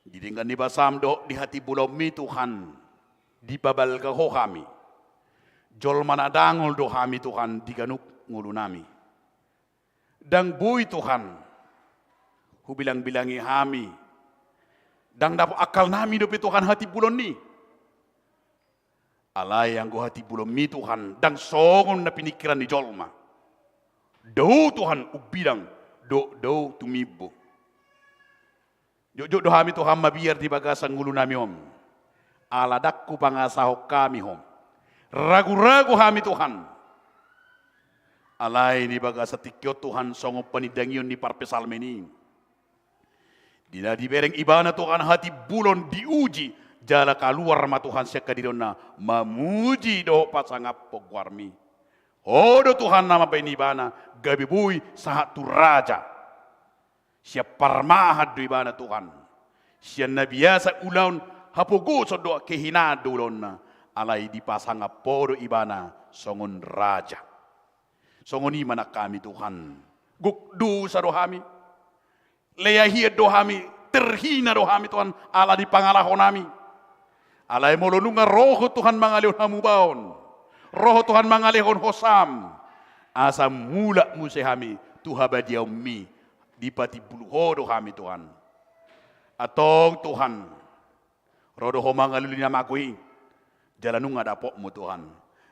Didingkan di basam do di hati bulau mi Tuhan. Di babal ho kami. Jol manadangol do kami Tuhan diganuk ngulu nami. Dang bui Tuhan. Hubilang-bilangi kami. Dang dapat akal nami do Tuhan hati bulau ni. Alay yang go hati bulau mi Tuhan. Dang songon na pinikiran di jolma. Do Tuhan ubidang do tumibo. Jok dohami Tuhan mabiar di bagasan ngulu nami om. Aladakku pangasahok kami om. Ragu-ragu kami Tuhan. Alay di bagasa tikyo Tuhan songo panidangyon di parpesalmeni. Dina dibereng ibana Tuhan hati bulon diuji. Jala kaluar ma Tuhan sekadirona mamuji do pasangap pogwarmi. Odo Tuhan nama penibana gabi bui sahat tu raja. Siap parmahat do ibana Tuhan. Siap nabiasa ulaun hapogo sodo kehina dulonna alai dipasang apodo ibana songon raja. Songon imana kami Tuhan. Gukdu sa dohami. Leahia dohami terhina dohami Tuhan ala di pangalahon nami. Alai molonunga roho Tuhan mangalihon hamu baon. Roh Tuhan mangalihon hosam. Asa mula musehami Tuhan badiau mi. Dipati bulu hodo kami Tuhan. Atong Tuhan. Rodo ho mangalulina makui. Jalanunga dapokmu Tuhan.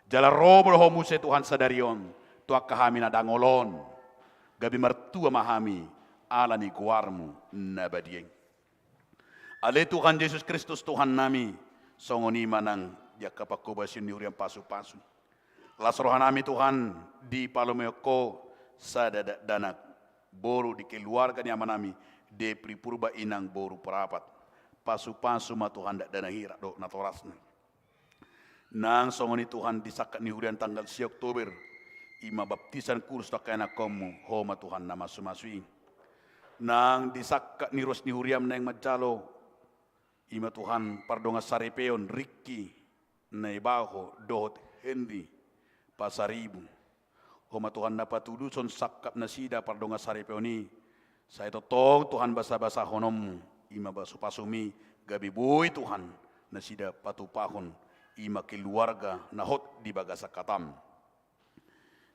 Jalan robo ho muse Tuhan sadarion. Tuak kami nadangolon. Gabi mertua mahami. Ala ni kuarmu nabadieng. Ale Tuhan Yesus Kristus Tuhan nami. Songoni manang dia kapakubasin ni uriang pasu-pasu. Lasrohan nami Tuhan di Palomeko sada danak boru di keluarga ni amanami de pripurba inang boru perapat. Pasu-pasu ma Tuhan dak danahira do natorasna. Nang songoni Tuhan disakat ni uriang tanggal 10 Oktober. Ima baptisan kurus takana komu homa Tuhan nama sumasui. Nang disakat ni ros ni uriam nang majalo. Ima Tuhan pardonga sarepeon Ricky naibaho dot Henry pasaribu. Homa Tuhan dapat tuduson sakap nasida pardonga sarepeoni. Saya totong Tuhan basa-basa honom ima basu pasumi gabi boy Tuhan na sida patupahon ima keluarga na hot di baga sa katam.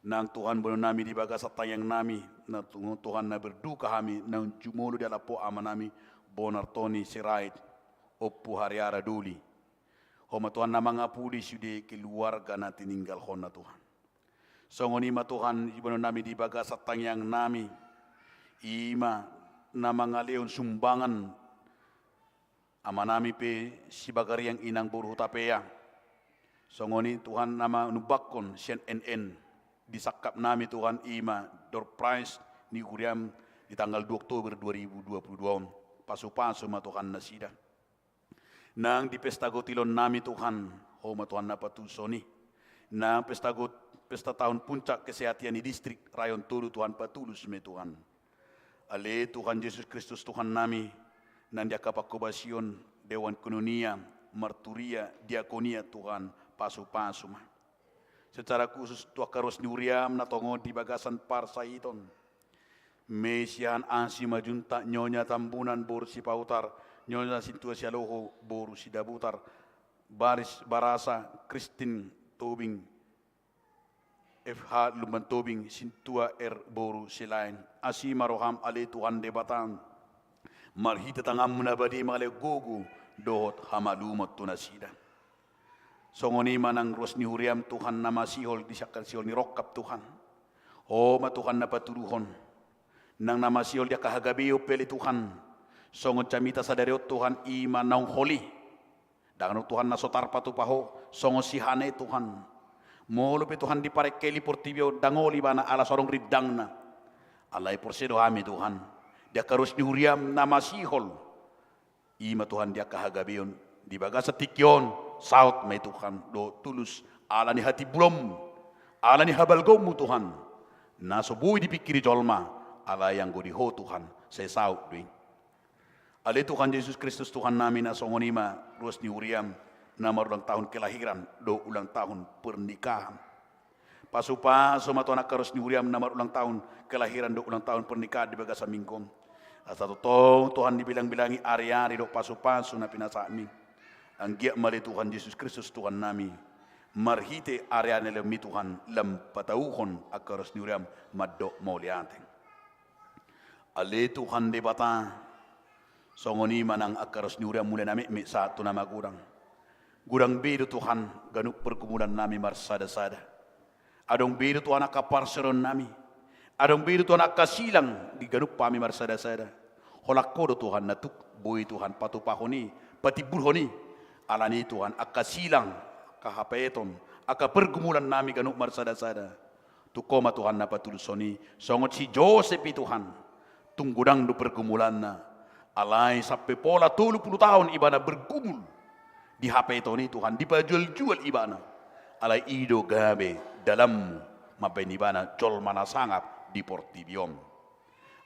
Nang Tuhan bono nami di baga sa tayang nami na Tuhan na berduka kami nang jumolo di alapo ama nami bonar Tony Sirait opu hariara duli. Homa Tuhan na mga puli sude keluarga na tininggal hon na Tuhan. So ngonima Tuhan bono nami di baga sa tayang nami ima na mga leon sumbangan ama nami pe si bagariang inang buru tapea. So ngoni Tuhan nama nubakon sian NN disakap nami Tuhan ima door prize ni Kuriam di tanggal 2 Oktober 2022 pasu-pasu ma Tuhan nasida. Nang di pesta gotilon nami Tuhan homa Tuhan napatusoni. Nang pesta tahun puncak kesehatan di distrik rayon Tulu Tuhan patulus me Tuhan. Ale Tuhan Yesus Kristus Tuhan nami nan dia kapakobasion Dewan Kononia Marturia Diakonia Tuhan pasu-pasu mah. Secara khusus tua karos niuriam na tongo di bagasan parsaiton. Mesian ansi majunta nyonya tambunan boru si pautar nyonya sintua si aloho boru si dabutar baris barasa Kristin Tobing FH Lumban Tobing sintua boru silain asi maroham ale Tuhan debatan marhita tangam munabadi male gogo dohot hamalumot tunasida. Songoni manang ros ni huriam Tuhan nama sihol disakal sihol ni rokap Tuhan. Oh ma Tuhan na paturuhon. Nang nama sihol dia kahagabiyo peli Tuhan. Songon camita sadariot Tuhan ima naung holi. Dangan Tuhan na sotar patupaho songon sihane Tuhan. Molo pe Tuhan di pare keli portibio dangoli bana ala sorong ridang na. Alai porsedo hami Tuhan. Dia karus ni huriam nama sihol. Ima Tuhan dia kahagabiyon di bagasa tikyon. Saut may Tuhan do tulus ala ni hati belum ala ni habalgomu Tuhan na sobuy dipikiri jolma ala yang godiho Tuhan saya saut ding ale Tuhan Yesus Kristus Tuhan namin na songonima ruas ni Uriam na marulang tahun kelahiran do ulang tahun pernikahan pasupaso mato anak karos ni Uriam na marulang tahun kelahiran do ulang tahun pernikahan di bagasa mingkon atau Tuhan dibilang-bilangi ari-ari do pasupaso na pinasami ang giyak mali Tuhan Yesus Kristus Tuhan nami marhite area nilami Tuhan lam patauhon akaros niuriam maddo mauliating ale Tuhan de bata songoni manang akaros niuriam mula nami mi satu nama gurang biru Tuhan ganuk pergumulan nami marsada-sada adong biru Tuhan akaparseron nami adong biru Tuhan akasilang di ganuk pami marsada-sada holakkodo Tuhan natuk boy Tuhan patupahoni patibulhoni alani Tuhan akasilang kahapeton aka pergumulan nami ganuk marsada-sada tukoma Tuhan napatulusoni songot si Joseph Tuhan tunggudang do pergumulan na alai sampai pola 30 tahun ibana bergumul di hapetoni Tuhan dipajual-jual ibana alai ido gabe dalam mapen ibana col mana sangap di portibiom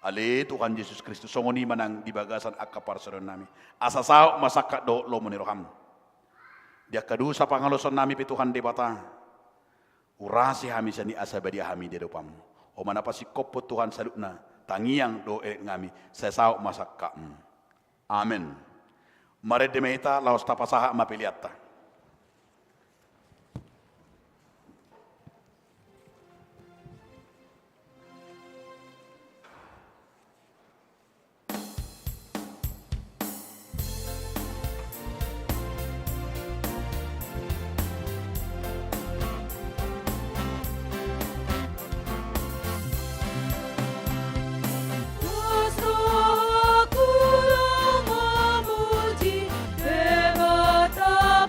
ale Tuhan Yesus Kristus songoni manang di bagasan akaparseron nami asasao masakat do lo meniroham dia kadusa pangaloson nami pe Tuhan debata urasi hami sani asabadi hami de dopam o manapa si kopot Tuhan salutna tangiang do ngami sesau masakka amen mare demeta laos tapasaha mapeliatta Aku memuji, bebata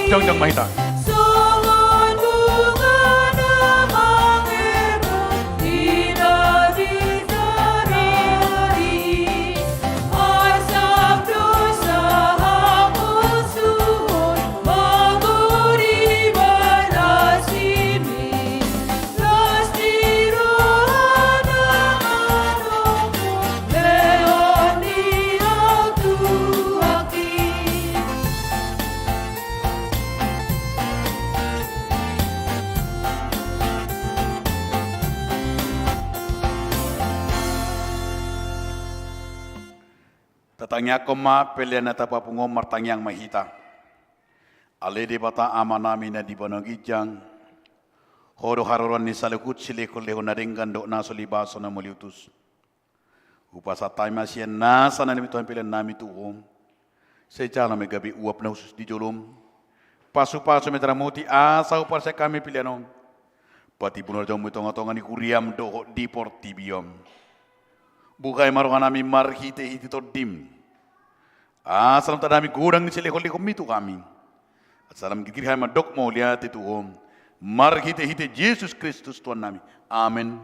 Jangjang Mahita. Tatangnya koma pelian atapa pungom martangyang mahita. Ale di bata amanami na di banagijang. Horo haroran ni salukut silikul leho naringgan do na solibaso na maliutus. Upasa tayo masya nasa na nimituhan pilihan nami tuom. Sejala may gabi uap na usus di jolom. Pasu-pasu metramuti asa upar sa kami pilihanom. Pati bunar jom itong-atongan ni kuriam do di portibiom. Bukay maruhan nami marhite-hite to dim. Salam tadami gudang ni silekol-lekol mitu kami. At salam gigirhay madok mo lihat itu om. Marhite-hite Yesus Kristus Tuhan nami. Amen.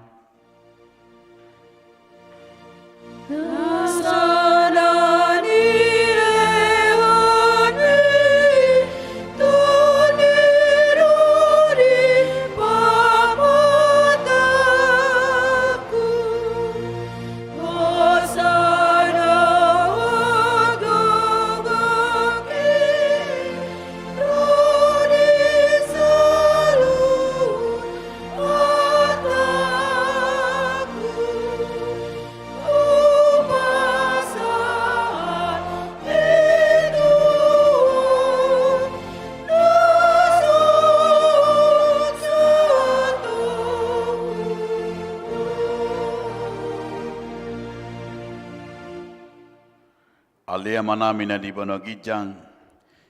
Alea manami na di banagijang,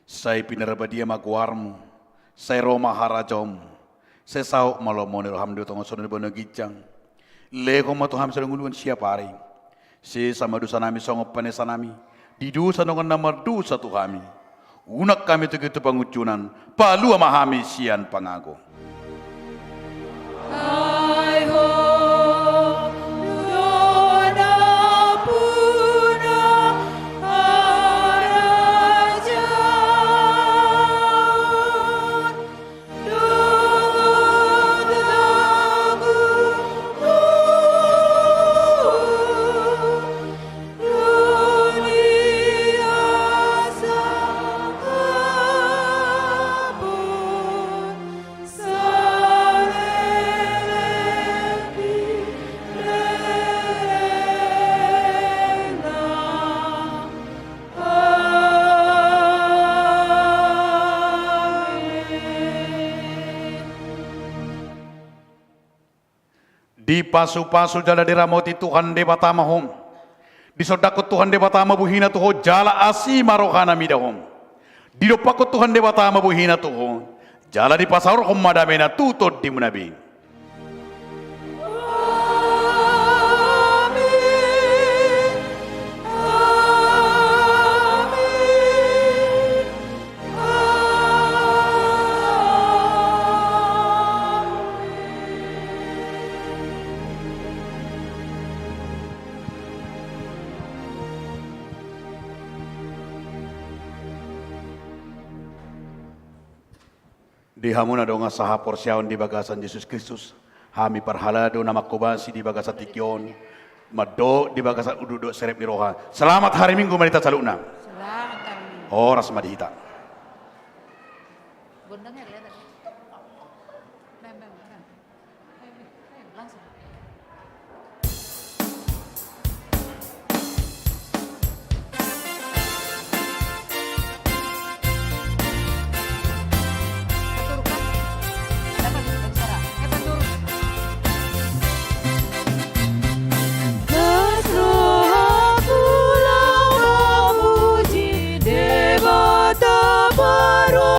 say pinarabadia magwarmo, say Roma harajom, say sao malomoni rohamdo tongo sono di banagijang, lego matuham sa nguluan siya pare, si sama dusa nami songop panesa nami, di dusa nongan namar dusa tu kami, unak kami tu gitu pangucunan, palu amahami sian pangago. Di pasu-pasu jala diramoti Tuhan debata mahom. Di sodakut Tuhan debata mabuhina tuho jala asi marohana midahom. Di dopakut Tuhan debata mabuhina tuho jala di pasar madamena tutut di munabi. Di hamuna do nga saha porsyaon di bagasan Yesus Kristus. Hami parhalado na makubasi di bagasan tikyon. Mado di bagasan ududo serep ni roha. Selamat hari Minggu manita saluna. Selamat hari Minggu. Oras madihita. Bundangnya lihat. Langsung.